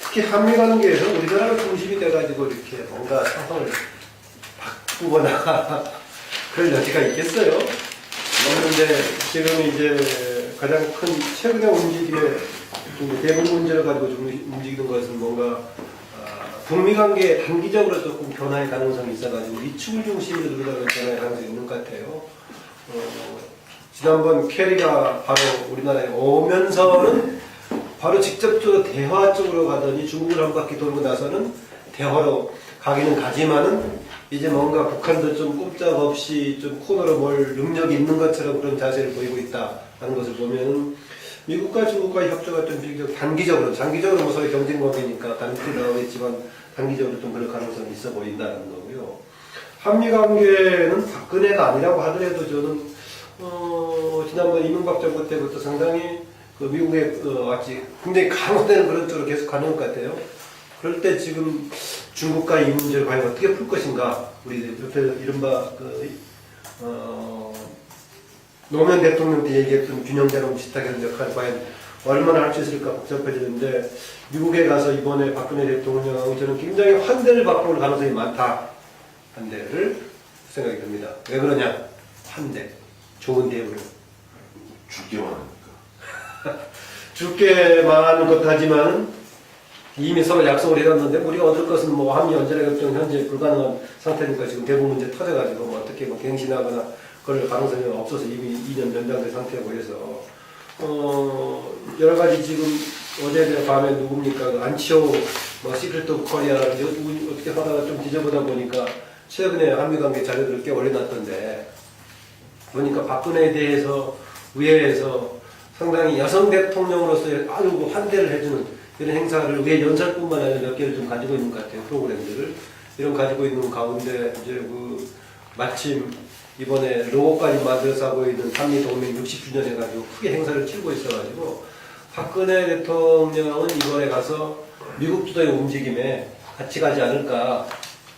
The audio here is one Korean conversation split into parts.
특히 한미 관계에서 우리나라가 중심이 돼가지고 이렇게 뭔가 상황을 바꾸거나 그럴 여지가 있겠어요? 없는데 지금 이제 가장 큰 최근의 움직임의 대북 문제를 가지고 움직이는 것은 뭔가 북미 관계에 단기적으로 조금 변화의 가능성이 있어가지고 이축을 중심으로 들어가는 변화의 가능성이 있는 것 같아요. 지난번 캐리가 바로 우리나라에 오면서는 바로 직접적으로 대화 쪽으로 가더니 중국을 한 바퀴 돌고 나서는 대화로 가기는 가지만은 이제 뭔가 북한도 좀 꼼짝없이 좀 코너로 몰 능력이 있는 것처럼 그런 자세를 보이고 있다는 것을 보면은 미국과 중국과의 협조가 좀 비교적 단기적으로, 장기적으로 뭐 서로 경쟁 관계니까 단기로 나오겠지만 단기적으로 좀 그럴 가능성이 있어 보인다는 거고요. 한미 관계는 박근혜가 아니라고 하더라도 저는 지난번 이명박 정부 때부터 상당히 미국의 마치 굉장히 강화되는 그런 쪽으로 계속 가는 것 같아요. 그럴 때 지금 중국과 이 문제를 과연 어떻게 풀 것인가, 우리 옆에 이른바 노무현 대통령 때 얘기했던 균형자로 비슷하게 역할을 과연 얼마나 할 수 있을까 복잡해지는데, 미국에 가서 이번에 박근혜 대통령하고 저는 굉장히 환대를 받고 올 가능성이 많다. 환대를 생각이 듭니다. 왜 그러냐? 환대. 좋은 대우를. 죽게만 하니까. 죽게만 하는 것도 하지만 이미 서로 약속을 해놨는데 우리가 얻을 것은 뭐 한미 연재협정 현재 불가능한 상태니까 지금 대북 문제 터져가지고 뭐 어떻게 뭐 갱신하거나 그럴 가능성이 없어서 이미 2년 연장된 상태고 해서 여러 가지 지금 어제 밤에 누굽니까 안치호 뭐 시크릿 오브 코리아 어떻게 하다가 좀 뒤져보다 보니까 최근에 한미 관계 자료들을 꽤 올려놨던데 보니까 박근혜에 대해서 의회에서 상당히 여성 대통령으로서 아주 환대를 해주는 이런 행사를 의회 연설뿐만 아니라 몇 개를 좀 가지고 있는 것 같아요. 프로그램들을 이런 가지고 있는 가운데 이제 마침 이번에 로고까지 만들어서 하고 있는 한미 동맹 60주년 해가지고 크게 행사를 치르고 있어가지고 박근혜 대통령은 이번에 가서 미국 주도의 움직임에 같이 가지 않을까.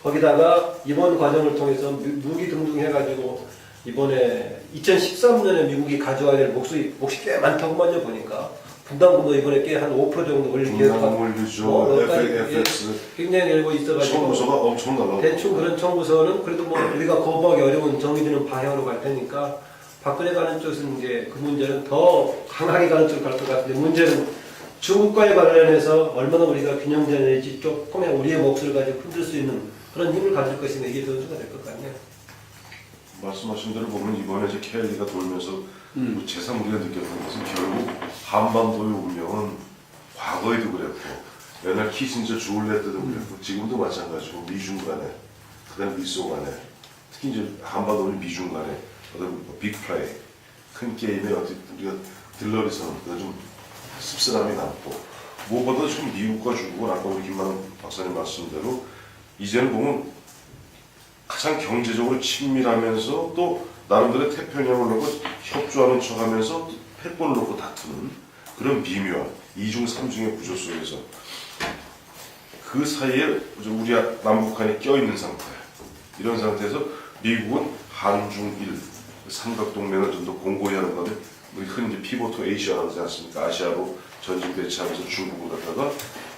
거기다가 이번 과정을 통해서 무기 등등 해가지고 이번에 2013년에 미국이 가져와야 될 몫이 꽤 많다고만요 보니까. 분담금도 이번에 꽤 한 5% 정도 올릴 분담금 올리죠. FX 굉장히 일고 있어가지고 청구서가 엄청 나가고 대충 그런 청구서는 그래도 뭐 우리가 거부하기 어려운 정의되는 방향으로 갈 테니까 박근혜 가는 쪽에서는 이제 그 문제는 더 강하게 가는 쪽으로 갈 것 같은데, 문제는 중국과의 관련해서 얼마나 우리가 균형되는지 조금 우리의 몫을 가지고 흔들 수 있는 그런 힘을 가질 것이냐, 이게 변수가 될 것 같네요. 말씀하신 대로 보면 이번에 이제 켈리가 돌면서 제3 우리가 느꼈던 것은 결국 한반도의 운명은 과거에도 그랬고 옛날 키신저 주올레 때도 그랬고 지금도 마찬가지고 미중 간에 그다음에 미소 간에 특히 이제 한반도는 미중 간에 어떤 빅플레이 큰 게임에 어떻게 우리가 들러리서는 좀 씁쓸함이 남고 무엇보다 지금 미국과 중국은 아까 우리 김만원 박사님 말씀대로 이제는 보면 가장 경제적으로 친밀하면서 또 나름대로 태평양을 놓고 협조하는 척하면서 패권을 놓고 다투는 그런 미묘한 이중 삼중의 구조 속에서 그 사이에 우리 남북한이 껴있는 상태, 이런 상태에서 미국은 한중일 삼각동맹을 좀 더 공고히 하는 건데 우리 흔히 이제 피보트 에이시아라고 하지 않습니까? 아시아로 전직 배치하면서 중국을 갖다가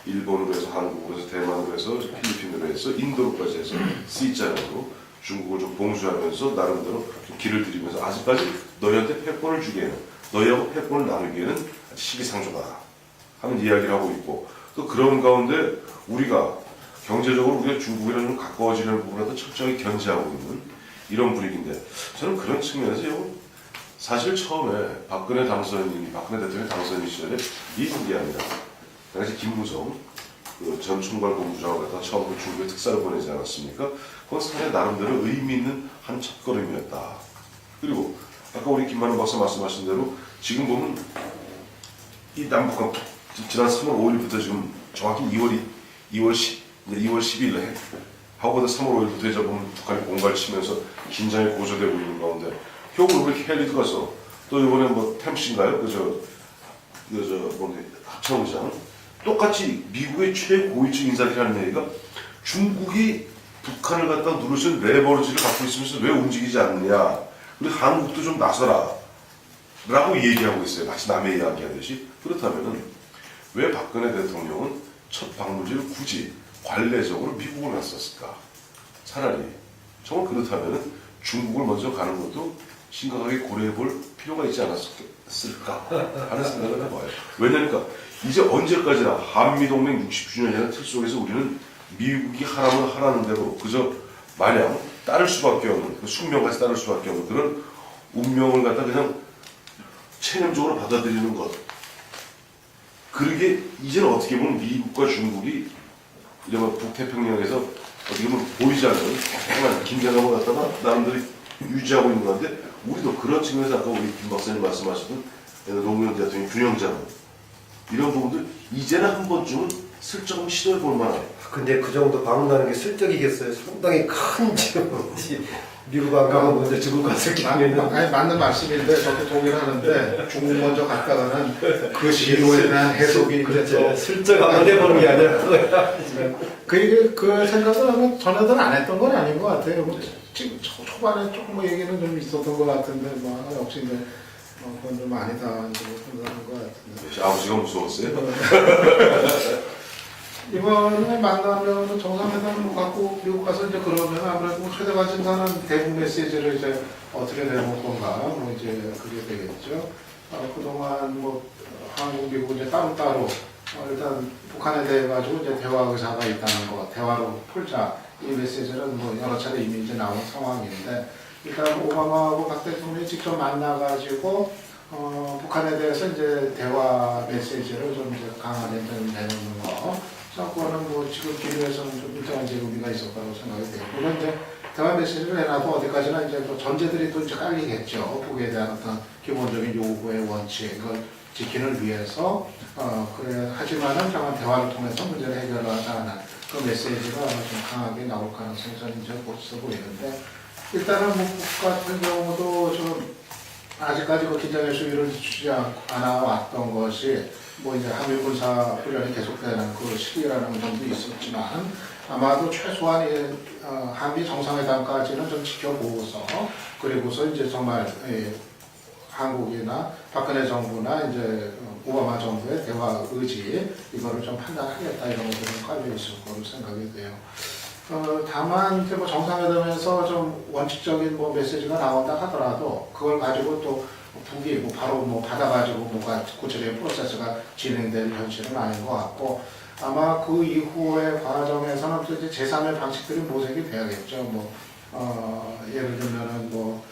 일본으로 해서 한국으로 해서 대만으로 해서 필리핀으로 해서 인도로까지 해서 C자로 중국을 좀 봉쇄하면서 나름대로 좀 길을 들이면서 아직까지 너희한테 패권을 주기에는 너희하고 패권을 나누기에는 시기상조다 하는 이야기를 하고 있고, 또 그런 가운데 우리가 경제적으로 우리가 중국이랑 좀 가까워지려는 부분에도 철저하게 견제하고 있는 이런 분위기인데, 저는 그런 측면에서 사실 처음에 박근혜 대통령 당선인 시절에 이 얘기합니다. 당시 김무성 전 총괄본부장을 갖다가 처음으로 중국에 특사를 보내지 않았습니까? 그건 상당히 나름대로 의미 있는 한 첫걸음이었다. 그리고 아까 우리 김만원 박사 말씀하신 대로 지금 보면 이 남북한 지난 3월 5일부터 지금 정확히 2월 10일에 하고보다 3월 5일부터 이제 보면 북한이 공갈 치면서 긴장이 고조되고 있는 가운데 결국 우리 켈리도 가서 또 이번에 뭐 템씨인가요? 합참의장 똑같이 미국의 최고위층 인사들이 하는 얘기가 중국이 북한을 갖다 누르신 레버리지를 갖고 있으면서 왜 움직이지 않느냐. 우리 한국도 좀 나서라. 라고 얘기하고 있어요. 마치 남의 이야기하듯이. 그렇다면은 왜 박근혜 대통령은 첫 방문지를 굳이 관례적으로 미국을 갔었을까? 차라리 정말 그렇다면은 중국을 먼저 가는 것도 심각하게 고려해 볼 필요가 있지 않았을까 하는 생각을 해봐요. 왜냐니까 이제 언제까지나 한미동맹 60주년이라는 틀 속에서 우리는 미국이 하라면 하라는 대로 그저 마냥 따를 수밖에 없는 그 숙명까지 따를 수밖에 없는 그런 운명을 갖다 그냥 체념적으로 받아들이는 것. 그러게 이제는 어떻게 보면 미국과 중국이 이른바 북태평양에서 어떻게 보면 보이지 않는 다양한 긴장감을 갖다가 나름대로 유지하고 있는 건데 우리도 그런 측면에서 아까 우리 김 박사님 말씀하셨던 노무현 대통령 균형잡음 이런 부분들 이제는 한 번쯤은 슬쩍 한번 시도해 볼 만한. 근데 그 정도 방문하는 게 슬쩍이겠어요. 상당히 큰 지금 미국 안 가면 먼저 중국 갔을 경우에는 아니, 맞는 말씀인데 저도 동의하는데 중국 먼저 갔다가는 그 시도에 대한 해석이 그렇죠. 슬쩍 한번 해보는 게 아니라 그 생각을 하면 전혀들 안 했던 건 아닌 것 같아요. 뭐 지금 초반에 조금 뭐 얘기는 좀 있었던 것 같은데 뭐 역시 이제 그건 좀 아니다 이제 생각하는 것 같은데. 아버지가 무서웠어요? 이번에 만나면 정상회담을 갖고 미국 가서 이제 그러면 아무래도 최대가 진사는 대북 메시지를 이제 어떻게 내놓을 건가 뭐 이제 그게 되겠죠. 그동안 뭐 한국 미국 이제 따로따로 일단 북한에 대해 가지고 이제 대화 의사가 있다는 거 대화로 풀자 이 메시지는 뭐 여러 차례 이미 이제 나온 상황인데 일단 오바마하고 박 대통령이 직접 만나가지고 북한에 대해서 이제 대화 메시지를 좀 이제 강하게 좀 내놓는 거. 그거는 뭐 지금 기류에서는 좀 일정한 의미가 있었다고 생각이 돼요. 물론 이제 대화 메시지를 해놔도 어디까지나 이제 또 전제들이 또 이제 깔리겠죠. 북에 대한 어떤 기본적인 요구의 원칙을 지키는 위해서 그래 하지만은 다만 대화를 통해서 문제를 해결하자는 그 메시지가 좀 강하게 나올 가능성이 저는 이제 있어 보이는데 일단은 뭐 북 같은 경우도 좀 아직까지 그 긴장의 수위를 주지 않아 왔던 것이 뭐 이제 한미 군사 훈련이 계속되는 그 시기라는 점도 있었지만 아마도 최소한 한미 정상회담까지는 좀 지켜보고서 그리고서 이제 정말 한국이나 박근혜 정부나 이제 오바마 정부의 대화 의지 이거를 좀 판단하겠다 이런 것들은 깔려 있을 거로 생각이 돼요. 다만 이제 뭐 정상회담에서 좀 원칙적인 뭐 메시지가 나온다 하더라도 그걸 가지고 또 북이 뭐 바로 뭐 받아가지고 뭐가 구체적인 프로세스가 진행될 현실은 아닌 것 같고 아마 그 이후의 과정에서는 또 이제 제3의 방식들이 모색이 돼야겠죠. 뭐 예를 들면은 뭐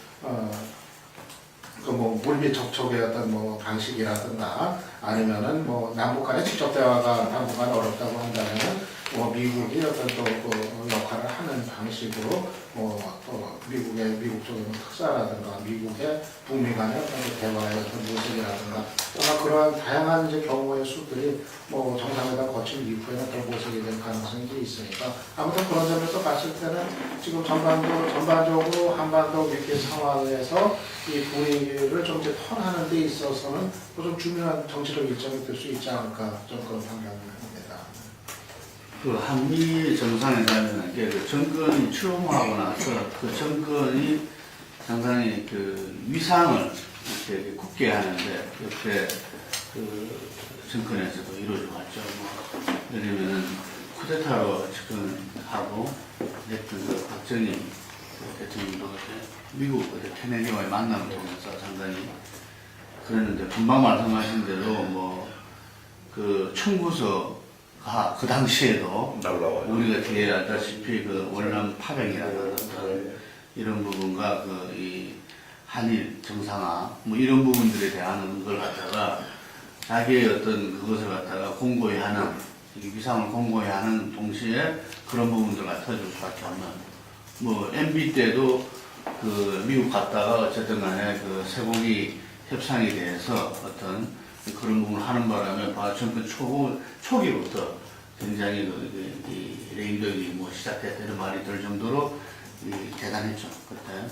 물밑 접촉의 어떤 뭐 방식이라든가 아니면은 뭐 남북 간의 직접 대화가 당분간 어렵다고 한다면은 뭐 미국이 어떤 또 역할을 하는 방식으로 또 미국 쪽의 특사라든가 미국의 북미 간의 어떤 대화의 어떤 모색이라든가 아마 그러한 다양한 이제 경우의 수들이 뭐 정상회담 거친 이후에는 또 모색이 될 가능성이 있으니까 아무튼 그런 점에서 봤을 때는 지금 전반적으로 한반도 위기 상황에서 이 분위기를 좀 이제 턴하는 데 있어서는 좀 중요한 정치적 일정이 될 수 있지 않을까 좀 그런 판단을 합니다. 그 한미 정상회담이라는 게 그 정권이 출범하고 나서 그 정권이 상당히 그 위상을 이렇게 굳게 하는데 그때 그 정권에서도 이루어져 왔죠. 뭐 예를 들면 쿠데타로 집권하고 했던 그 박정희 대통령도 미국 케네디와의 만남을 통해서 상당히 그랬는데 금방 말씀하신 대로 뭐 그 청구서가 그 당시에도 날라와요. 우리가 뒤에 알다시피 그 월남 파병이라든가 이런 부분과 그 이 한일 정상화 뭐 이런 부분들에 대한 걸 갖다가 자기의 어떤 그것을 갖다가 공고히 하는 위상을 공고히 하는 동시에 그런 부분들 갖춰줄 수밖에 없는 뭐 MB 때도 그 미국 갔다가 어쨌든 간에 그 쇠고기 협상에 대해서 어떤 그런 부분을 하는 바람에 정권 초기부터 굉장히 이 레임덕이 뭐 시작됐다 이런 말이 들 정도로 대단했죠. 그때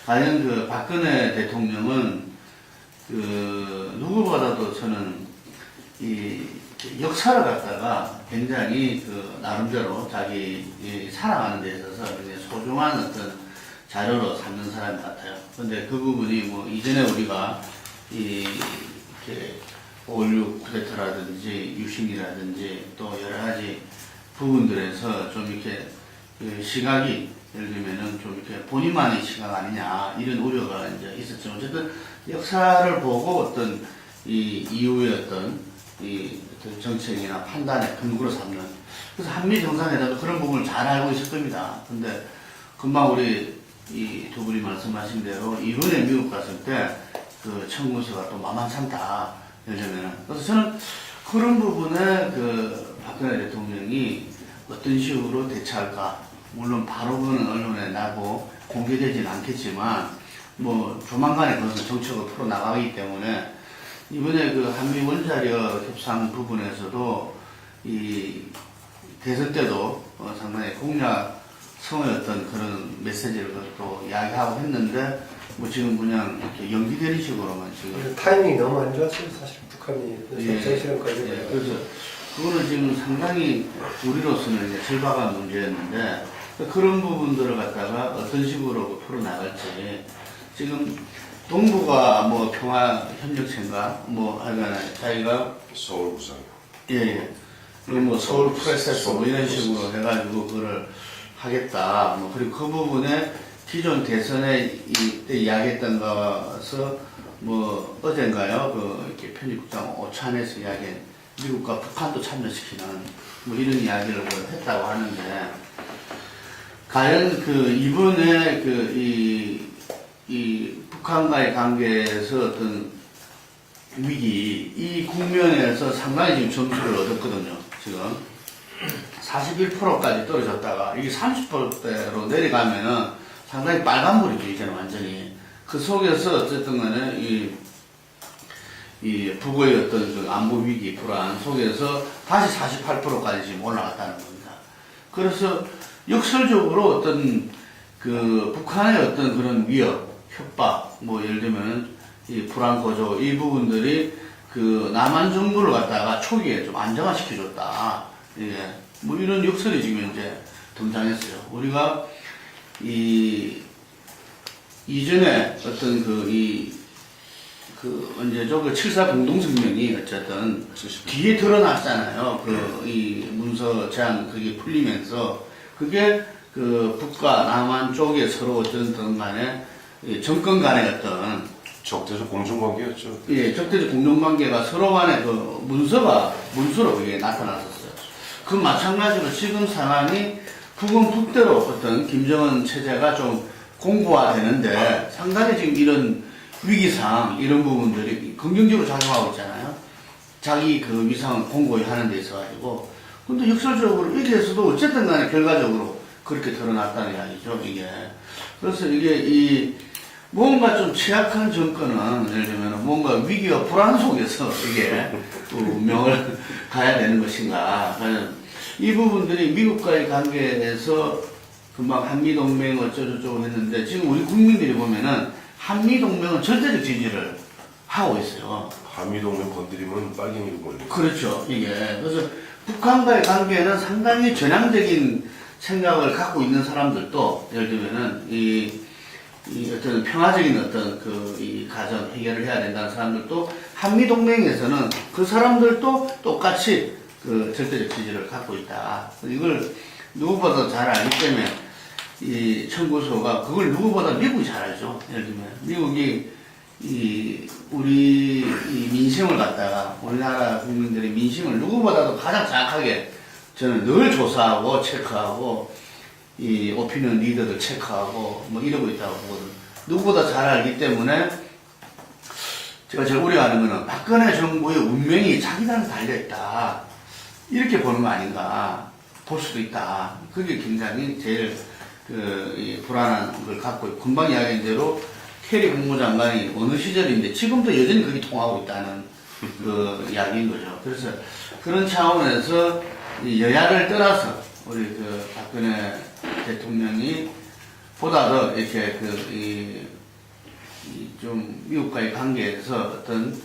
과연 그 박근혜 대통령은 그 누구보다도 저는 이 역사를 갖다가 굉장히 그 나름대로 자기 살아가는 데 있어서 굉장히 소중한 어떤 자료로 삼는 사람 같아요. 근데 그 부분이 뭐 이전에 우리가 이렇게 5.16 쿠데타라든지 유신이라든지 또 여러 가지 부분들에서 좀 이렇게 그 시각이 예를 들면은 좀 이렇게 본인만의 시각 아니냐 이런 우려가 이제 있었죠. 어쨌든 역사를 보고 어떤 이 이후의 어떤 이 어떤 정책이나 판단의 근거로 삼는, 그래서 한미 정상회담도 그런 부분을 잘 알고 있을 겁니다. 근데 금방 우리 이 두 분이 말씀하신 대로 이번에 미국 갔을 때 그 청구서가 또 만만찮다. 예를 들면 그래서 저는 그런 부분에 그 박근혜 대통령이 어떤 식으로 대처할까. 물론 바로 그는 언론에 나고 공개되지는 않겠지만 뭐 조만간에 그것은 정책을 풀어 나가기 때문에 이번에 그 한미 원자력 협상 부분에서도 이 대선 때도 상당히 공약성의 어떤 그런 메시지를 또 이야기하고 했는데 뭐 지금 그냥 이렇게 연기되는 식으로만 지금 타이밍이 너무 안 좋았어요. 사실 북한이 예. 정실현까지. 예, 그래서 그거는 지금 상당히 우리로서는 이제 절박한 문제였는데 그런 부분들을 갖다가 어떤 식으로 풀어나갈지 지금 동부가 뭐 평화협력체인가 뭐 하여간 자기가 서울 부산. 예, 뭐 서울 프레세스 뭐 이런 식으로 해가지고 그걸 하겠다. 뭐 그리고 그 부분에 기존 대선에 이때 이야기했던 거서 뭐 어젠가요? 그 이렇게 편집국장 오찬에서 이야기한 미국과 북한도 참여시키는 뭐 이런 이야기를 했다고 하는데 과연 그 이번에 그 이 북한과의 관계에서 어떤 위기 이 국면에서 상당히 지금 점수를 얻었거든요. 지금 41%까지 떨어졌다가 이게 30%대로 내려가면은 상당히 빨간불이죠. 이제는 완전히 그 속에서 어쨌든 간에 이 북의 어떤 그 안보 위기 불안 속에서 다시 48%까지 지금 올라갔다는 겁니다. 그래서 역설적으로 어떤 그 북한의 어떤 그런 위협, 협박, 뭐 예를 들면 이 불안 고조 이 부분들이 그 남한 정부를 갖다가 초기에 좀 안정화시켜줬다. 예, 뭐 이런 역설이 지금 이제 등장했어요. 우리가 이전에 어떤 언제죠? 그 7.4 공동성명이 어쨌든 뒤에 드러났잖아요. 이 문서 제안 그게 풀리면서 그게 그 북과 남한 쪽에 서로 어쨌든 간에 정권 간의 어떤 적대적 공정관계였죠. 예, 적대적 공정관계가 서로 간에 그 문서로 그게 나타났었어요. 그 마찬가지로 지금 상황이 북은 북대로 어떤 김정은 체제가 좀 공고화되는데 상당히 지금 이런 위기상 이런 부분들이 긍정적으로 작용하고 있잖아요. 자기 그 위상을 공고히 하는 데 있어가지고. 근데 역설적으로 여기에서도 어쨌든 간에 결과적으로 그렇게 드러났다는 이야기죠, 이게. 그래서 이게 뭔가 좀 취약한 정권은 예를 들면 뭔가 위기와 불안 속에서 이게 운명을 가야 되는 것인가. 이 부분들이 미국과의 관계에서 금방 한미동맹 어쩌고저쩌고 했는데 지금 우리 국민들이 보면은 한미동맹은 절대적 지지를 하고 있어요. 한미동맹 건드리면 빨갱이로 걸려. 그렇죠, 이게. 그래서 북한과의 관계는 상당히 전향적인 생각을 갖고 있는 사람들도 예를 들면은 이 어떤 평화적인 어떤 이 가정 해결을 해야 된다는 사람들도 한미동맹에서는 그 사람들도 똑같이 그 절대적 지지를 갖고 있다. 이걸 누구보다 잘 알기 때문에 이 청구서가 그걸 누구보다 미국이 잘 알죠. 예를 들면 미국이 우리 민심을 갖다가 우리나라 국민들의 민심을 누구보다도 가장 정확하게 저는 늘 조사하고 체크하고 이 오피니언 리더들 체크하고 뭐 이러고 있다고 보거든. 누구보다 잘 알기 때문에 제가 제일 우려하는 거는 박근혜 정부의 운명이 자기들한테 달려있다. 이렇게 보는 거 아닌가 볼 수도 있다. 그게 굉장히 제일 이 불안한 걸 갖고 있고 금방 이야기한 대로 캐리 국무장관이 어느 시절인데 지금도 여전히 그게 통하고 있다는 그 이야기인 거죠. 그래서 그런 차원에서 여야를 떠나서 우리 박근혜 대통령이 보다 더 이렇게 좀 미국과의 관계에서 어떤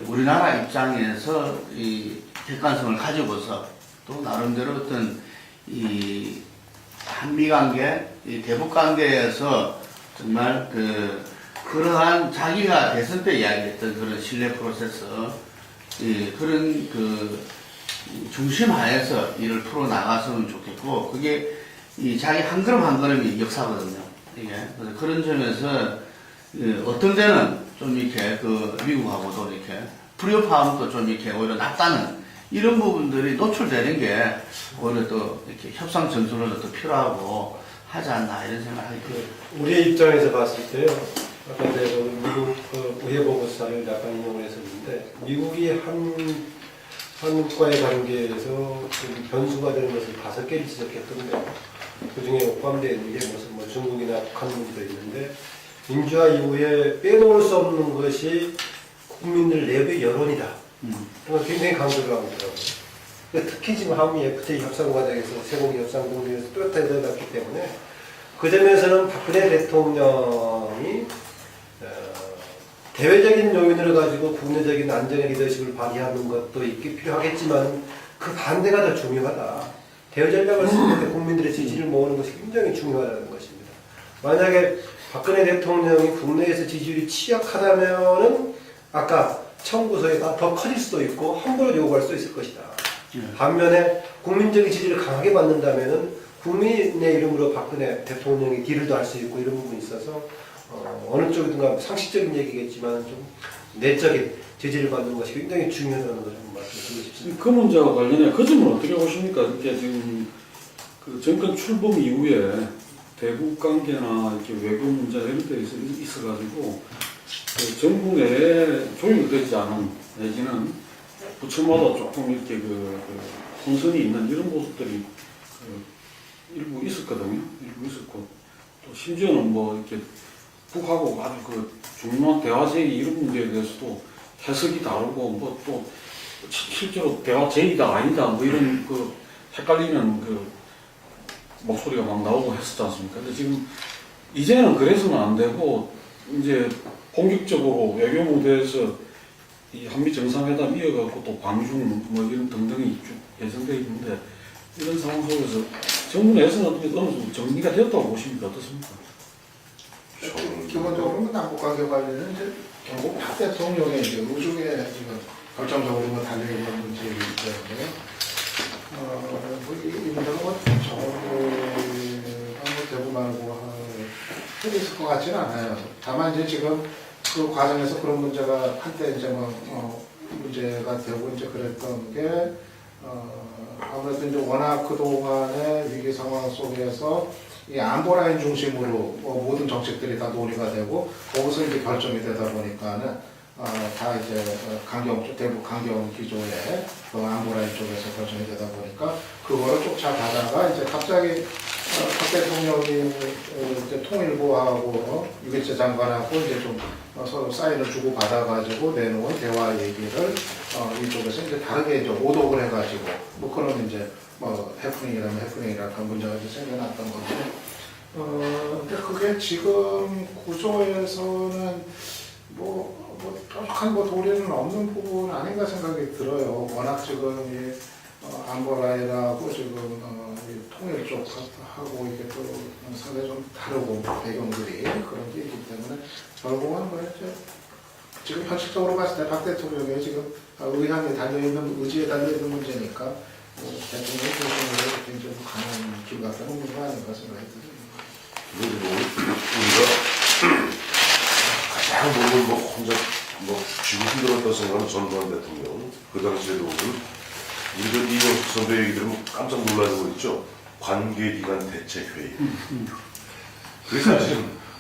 우리나라 입장에서 객관성을 가지고서 또 나름대로 어떤 한미 관계, 대북 관계에서 정말 그러한 자기가 대선 때 이야기했던 그런 신뢰 프로세스, 그런 그 중심하에서 일을 풀어 나갔으면 좋겠고, 그게 이 자기 한 걸음 한 걸음이 역사거든요. 이게 그래서 그런 점에서 어떤 데는 좀 이렇게 그 미국하고도 이렇게 불협화음도 좀 이렇게 오히려 낮다는 이런 부분들이 노출되는 게 오히려 또 이렇게 협상 전술로도 또 필요하고 하지 않나 이런 생각이 들어요. 우리의 입장에서 봤을 때요. 아까 이제 미국 그 우회보고서를 약간 인용을 했었는데 미국이 한국과의 관계에서 그 변수가 되는 것을 5개를 지적했던데 그중에 포함되어 있는 게 무슨 뭐 중국이나 북한 문제도 있는데 민주화 이후에 빼놓을 수 없는 것이 국민들 내부의 여론이다. 그걸 굉장히 강조를 하고 있더라고요. 특히 지금 한미 FTA 협상 과정에서 세공기 협상 동맹에서 뚜렷하게 드러났기 때문에 그 점에서는 박근혜 대통령이 대외적인 요인을 가지고 국내적인 안정의 리더십을 발휘하는 것도 있기 필요하겠지만 그 반대가 더 중요하다. 대외 전략을 쓸 때 국민들의 지지를 모으는 것이 굉장히 중요하다는 것입니다. 만약에 박근혜 대통령이 국내에서 지지율이 취약하다면은 아까 청구서에다 더 커질 수도 있고 함부로 요구할 수도 있을 것이다. 반면에 국민적인 지지를 강하게 받는다면은 국민의 이름으로 박근혜 대통령이 딜을도 할 수 있고 이런 부분이 있어서 어느 쪽이든가 상식적인 얘기겠지만 좀 내적인 지지를 받는 것이 굉장히 중요하다는 것을 말씀드리고 싶습니다. 그 문제와 관련해 그 점은 어떻게 보십니까? 이렇게 지금 그 정권 출범 이후에 대북 관계나 이렇게 외교 문제 이런 데 있어가지고 그 정부 내에 조율되지 않은 내지는 부처마다 조금 이렇게 그 혼선이 있는 이런 모습들이 일부 있었거든요. 일부 있었고 또 심지어는 뭐 이렇게 북하고 아주 그 중요한 대화 제의 이런 문제에 대해서도 해석이 다르고 뭐 또 실제로 대화 제의다 아니다 뭐 이런 그 헷갈리는 그 목소리가 막 나오고 했었지 않습니까? 근데 지금 이제는 그래서는 안 되고 이제 본격적으로 외교 무대에서 이 한미 정상회담 이어가고 또 방중 뭐 이런 등등이 쭉 예정되어 있는데 이런 상황 속에서 정부 내에서는 어느 정도 정리가 되었다고 보십니까? 어떻습니까? 기본적으로 남북 관계 관련은 이제 결국 박 대통령의 이제 의중에 지금 결정적으로 달려있는 문제이기 때문에 이 문제는 뭐 정부가 되고 말고 할 있을 것 같지는 않아요. 다만 이제 지금 그 과정에서 그런 문제가 한때 이제 문제가 되고 이제 그랬던 게 아무래도 이제 워낙 그동안의 위기 상황 속에서 이 안보라인 중심으로 모든 정책들이 다 논의가 되고 거기서 이제 결정이 되다 보니까는 다 이제 대북 강경 기조의 그 안보라인 쪽에서 결정이 되다 보니까 그거를 쫓아가다가 이제 갑자기 박 대통령이 이제 통일부하고 유기체 장관하고 이제 좀 서로 사인을 주고 받아가지고 내놓은 대화 얘기를 이쪽에서 이제 다르게 이제 오독을 해가지고 뭐 그런 이제 해프닝이라면 해프닝이랄까 문제가 이제 생겨났던 건데 근데 그게 지금 구조에서는 뾰족한 도리는 없는 부분 아닌가 생각이 들어요. 워낙 지금 이 안보라인하고 지금 이 통일 쪽하고 이게 또 상당히 좀 다르고 배경들이 그런 게 있기 때문에 결국은 이제 지금 현실적으로 봤을 때 박 대통령의 지금 의지에 달려있는 문제니까 대통령의 결정으로 굉장히 강한 길 같다는 문제가 아닌가 생각이 듭니다. 우리가 가장 몸을 혼자 쥐고 힘들었다고 생각하는 전두환 대통령 그 당시에도 우리가 이명숙 선배 얘기 들으면 깜짝 놀라고 그랬죠. 관계기관 대책회의. 그래서 사실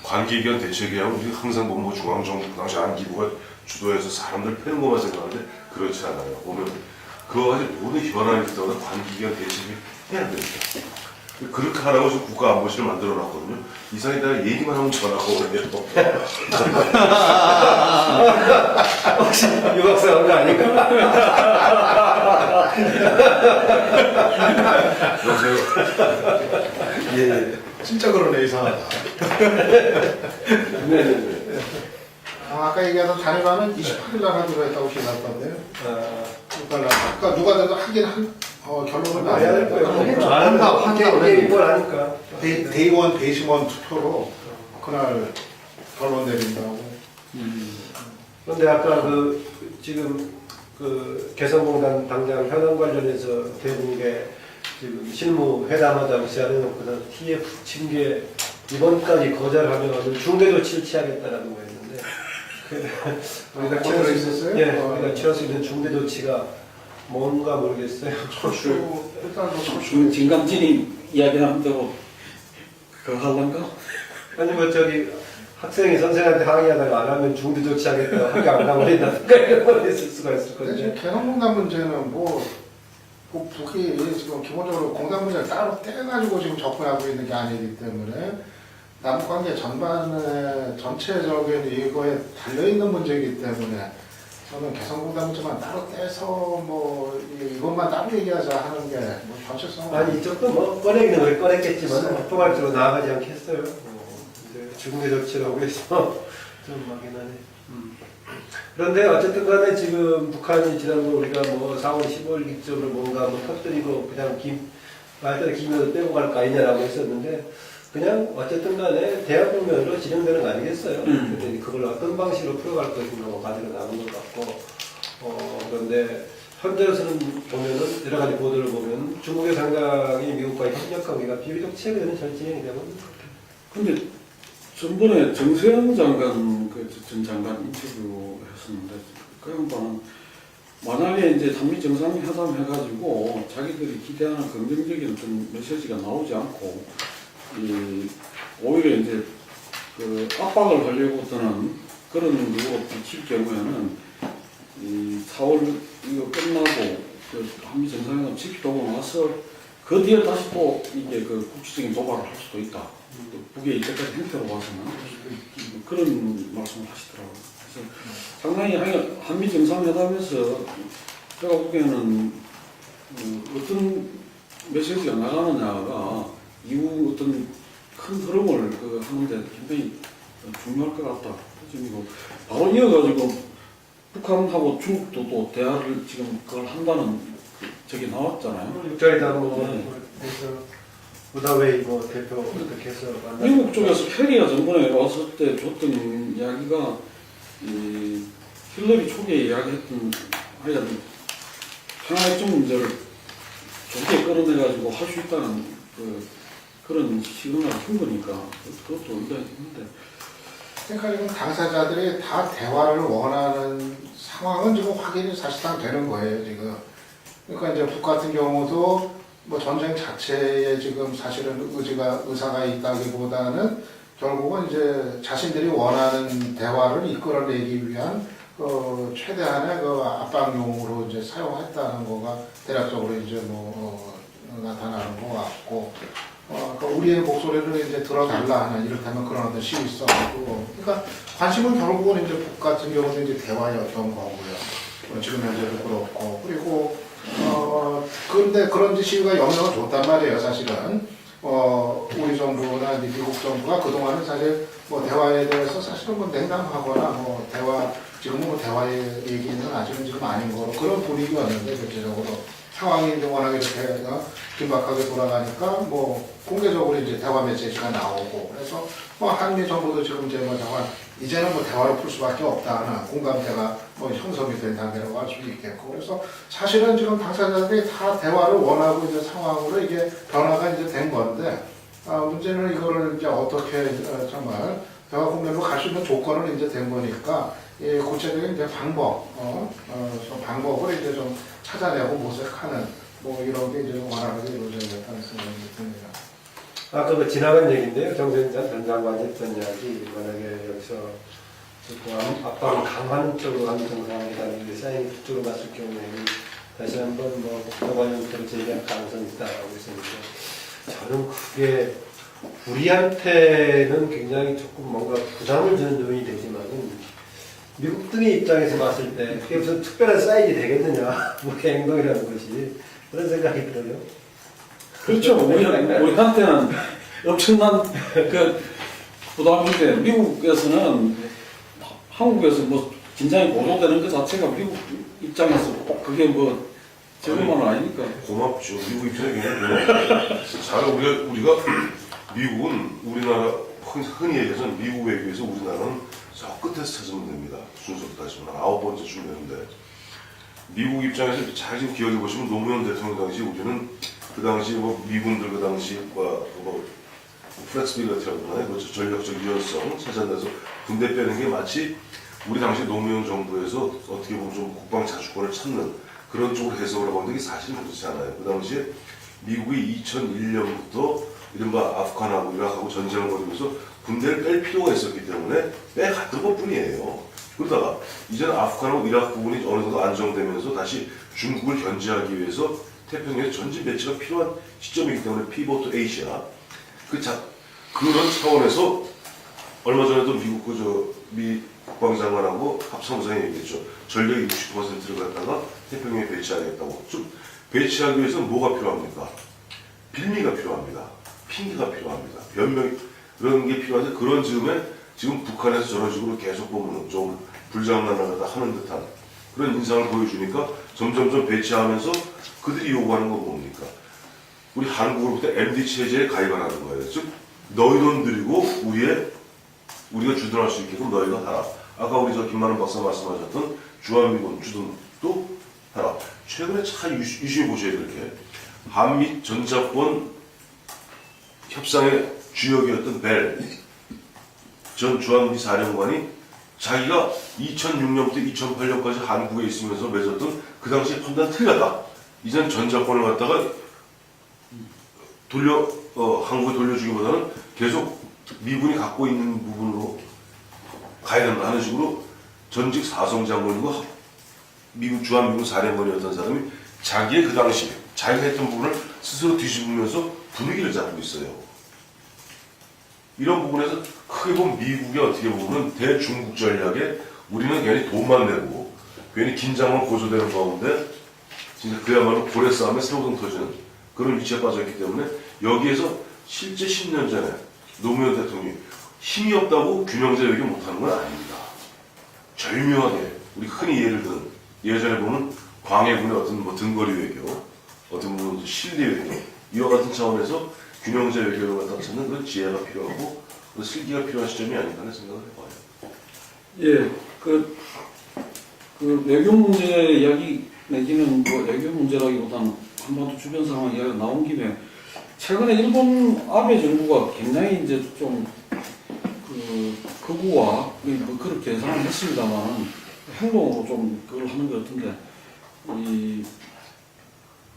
관계기관 대책회의하고 우리가 항상 보면 중앙정부 그 당시 안기부가 주도해서 사람들 패는 것만 생각하는데 그렇지 않아요. 보면 그거 가지고 모든 현안이 있다고 관계기관 대책회의 해야 됩니다. 그렇게 하라고 지금 국가안보실을 만들어놨거든요. 이상에다가 얘기만 하면 전화가 오네요. 혹시 유학생 한 거 아닌가? 여보세요? 예. 진짜 그러네, 이상하다. 네네네. 아까 얘기하던 단일화는 28일 날 하기로 했다고 기사했던데요. 그러니까 누가 돼도 하긴 결론은 나야 될 거예요. 한다. 뭘 하니까. 데이원, 데이시원 투표로 그날 결론 내린다고. 그런데 아까 지금 개성공단 당장 현안 관련해서 대북에 지금 실무 회담하자고 제안해놓고서 TF 징계 이번까지 거절하면 중대조치를 취하겠다라는 거였는데 우리가 취할 수 있었어요? 우리가 취할 수 있는 중대조치가 뭔가 모르겠어요. 철수 일단 뭐 철수 진감진이 이야기하는 대로 그거 하려는가? 아니 뭐 학생이 선생한테 항의하다가 안 하면 중대조치하겠다고 학교 안 가버린다든가 이런 거 있을 수가 있을 근데 건데. 지금 개성공단 문제는 뭐 북이 지금 기본적으로 공단 문제를 따로 떼가지고 지금 접근하고 있는 게 아니기 때문에 남북관계 전반의 전체적인 이거에 달려있는 문제이기 때문에 저는 개성공단 문제만 따로 떼서 뭐 이것만 따로 얘기하자 하는 게 뭐 전체성 아니 이쪽도 뭐 꺼내기는 왜 꺼냈겠지만 협동할적으로 나아가지 않겠어요. 이제 중대조치라고 해서 좀 막연하네. 그런데 어쨌든 간에 지금 북한이 지난번 우리가 뭐 4월 15일 기점으로 뭔가 뭐 터뜨리고 그냥 말대로 김여도 빼고 갈 거 아니냐라고 했었는데 그냥 어쨌든 간에 대화 국면으로 진행되는 거 아니겠어요? 근데 그걸 어떤 방식으로 풀어갈 것인가 가지고 나오는 것 같고 그런데 현재로서는 보면은 여러 가지 보도를 보면 중국의 상당히 미국과의 협력 관계가 비교적 최근에는 잘 진행이 되고 있는 것 같아요. 근데 전번에 정세현 장관 전 장관 인터뷰 했었는데 그 양반은 만약에 이제 한미 정상회담 해가지고 자기들이 기대하는 긍정적인 어떤 메시지가 나오지 않고 오히려 이제 압박을 하려고 드는 그런 거로 비칠 경우에는 4월 이거 끝나고 한미 정상회담 지키고 나서 그 뒤에 다시 또 이게 국지적인 도발을 할 수도 있다. 북의 이때까지 행태로 봐서는 그런 말씀을 하시더라고요. 그래서 상당히 한미 정상회담에서 제가 보기에는 어떤 메시지가 나가느냐가 이후 어떤 큰 흐름을 하는데 굉장히 중요할 것 같다. 그리고 바로 이어가지고 북한하고 중국도 또 대화를 지금 그걸 한다는 적이 나왔잖아요. 6자리다 그래서 우다웨이 대표 어떻게 해서 미국 쪽에서 캐리가 전번에 왔을 때 줬던 이야기가 힐러리 초기에 이야기했던 하여튼 평화협정 문제를 좋게 끌어내가지고 할 수 있다는 그런 시그널을 준 거니까 그것도 의미가 있는데 그러니까 지금 당사자들이 다 대화를 원하는 상황은 지금 확인이 사실상 되는 거예요 지금. 그러니까 이제 북 같은 경우도 뭐 전쟁 자체에 지금 사실은 의사가 있다기보다는 결국은 이제 자신들이 원하는 대화를 이끌어내기 위한 최대한의 압박용으로 이제 사용했다는 거가 대략적으로 이제 나타나는 것 같고, 그러니까 우리의 목소리를 이제 들어달라 하는 이를테면 그런 어떤 시위성이고, 그러니까 관심은 결국은 이제 북 같은 경우는 이제 대화였던 거고요. 지금 현재도 그렇고, 그리고 그런데 그런 시위가 영향을 줬단 말이에요, 사실은. 우리 정부나 미국 정부가 그동안은 사실 대화에 대해서 사실은 냉담하거나 지금은 대화의 얘기는 아직은 지금 아닌 거로 그런 분위기였는데, 전체적으로. 상황이 이제 워낙 이렇게 긴박하게 돌아가니까 공개적으로 이제 대화 메시지가 나오고, 그래서 한미 정부도 지금 이제 이제는 대화로 풀 수밖에 없다 하는 공감대가 형성이 된 단계라고 할 수 있겠고, 그래서 사실은 지금 당사자들이 다 대화를 원하고 있는 상황으로 이게 변화가 이제 된 건데, 문제는 이거를 이제 어떻게 정말 대화 국면으로 갈 수 있는 조건을 이제 된 거니까, 구체적인 이제 방법을 이제 좀 찾아내고 모색하는 이런 게 이제 원활하게 이루어져야겠다는 생각이 듭니다. 아까 지나간 얘기인데요. 정세현 전 장관이 했던 이야기, 만약에 여기서 압박을 강화하는 쪽으로 한미 정상회담이 사인이 그쪽으로 갔을 경우에는 다시 한번 국가관 형태로 재개할 가능성이 있다고 했었는데, 저는 그게 우리한테는 굉장히 조금 뭔가 부담을 주는 요인이 되지만은 미국 등의 입장에서 봤을 때 그게 무슨 특별한 사인이 되겠느냐, 행동이라는 것이 그런 생각이 들어요. 그렇죠. 우리한테는 엄청난 부담인데 미국에서는 한국에서 긴장이 고조되는 것 자체가 미국 입장에서 그게 적은만 아니니까. 고맙죠. 미국 입장에 굉장히 고맙죠. 우리가 미국은 우리나라 흔히 얘기해서 미국 외교에서 우리나라는 저 끝에서 찾으면 됩니다. 순서로 따지면 9번째쯤 되는데 미국 입장에서 잘 지금 기억해 보시면 노무현 대통령 당시 우리는 그 당시 뭐 미군들 그 당시과 뭐 플렉스빌리티라고 하나요? 그 전력적 유연성 찾아내서 군대 빼는 게 마치 우리 당시 노무현 정부에서 어떻게 보면 좀 국방 자주권을 찾는 그런 쪽으로 해석을 하고 있는데 이게 사실은 그렇지 않아요. 그 당시에 미국이 2001년부터 이른바 아프간하고 이라크하고 전쟁을 벌이면서 군대를 뺄 필요가 있었기 때문에 빼갔던 것 뿐이에요. 그러다가 이제는 아프간하고 이라크 부분이 어느 정도 안정되면서 다시 중국을 견제하기 위해서 태평양에서 전진 배치가 필요한 시점이기 때문에 피보트 에이시아 그런 차원에서 얼마 전에도 미국 미 국방장관하고 합참의장이 얘기했죠. 전력의 60%를 갖다가 태평양에 배치하겠다고. 좀 배치하기 위해서는 뭐가 필요합니까? 빌미가 필요합니다. 핑계가 필요합니다. 변명 그런 게 필요한데 그런 즈음에 지금 북한에서 저런 식으로 계속 보면 좀 불장난을 갖다 하는 듯한 그런 인상을 보여주니까 점점점 배치하면서 그들이 요구하는 건 뭡니까? 우리 한국으로부터 MD 체제에 가입하라는 거예요. 즉 너희 돈 들이고 우리가 주둔할 수 있게끔 너희가 하라. 아까 우리 김만원 박사 말씀하셨던 주한미군 주둔도 하라. 최근에 참 유심히 보셔야 될 게 한미 전자권 협상의 주역이었던 벨 전 주한미 사령관이 자기가 2006년부터 2008년까지 한국에 있으면서 맺었던 그 당시 판단 틀렸다. 이젠 전자권을 갖다가 한국에 돌려주기보다는 계속 미군이 갖고 있는 부분으로 가야 된다 하는 식으로 전직 사성장군이고 미국 주한미군 사령관이었던 사람이 자기의 그 당시 자기가 했던 부분을 스스로 뒤집으면서 분위기를 잡고 있어요. 이런 부분에서 크게 보면 미국이 어떻게 보면 대중국 전략에 우리는 괜히 돈만 내고 괜히 긴장만 고조되는 가운데 진짜 그야말로 고래 싸움에 새우등 터지는 그런 위치에 빠져있기 때문에 여기에서 실제 10년 전에 노무현 대통령이 힘이 없다고 균형제 외교 못하는 건 아닙니다. 절묘하게 우리 흔히 예를 들은 예전에 보면 광해군의 어떤 뭐 등거리 외교, 어떤 부분 실리 외교 이와 같은 차원에서 균형제 외교를 갖다 찾는 그런 지혜가 필요하고 그 슬기가 필요한 시점이 아닌가 하는 생각을 해봐요. 예, 그 외교 문제 이야기 내지는 뭐 외교 문제라기보다는 한반도 주변 상황 이야기가 나온 김에 최근에 일본 아베 정부가 굉장히 이제 좀 극우와 뭐 그런 계산을 했습니다만 행동으로 좀 그걸 하는 것 같은데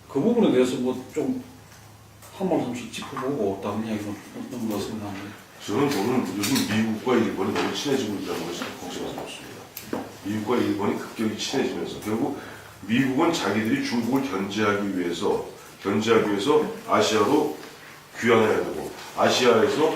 그 부분에 대해서 뭐 좀 한 말씀씩 짚어보고 다른 이야기로 넘어갔습니다. 저는 보면 요즘 미국과 일본이 너무 친해지고 있다는 것이 걱정하고 있습니다. 미국과 일본이 급격히 친해지면서 결국 미국은 자기들이 중국을 견제하기 위해서 아시아로 귀환해야 되고 아시아에서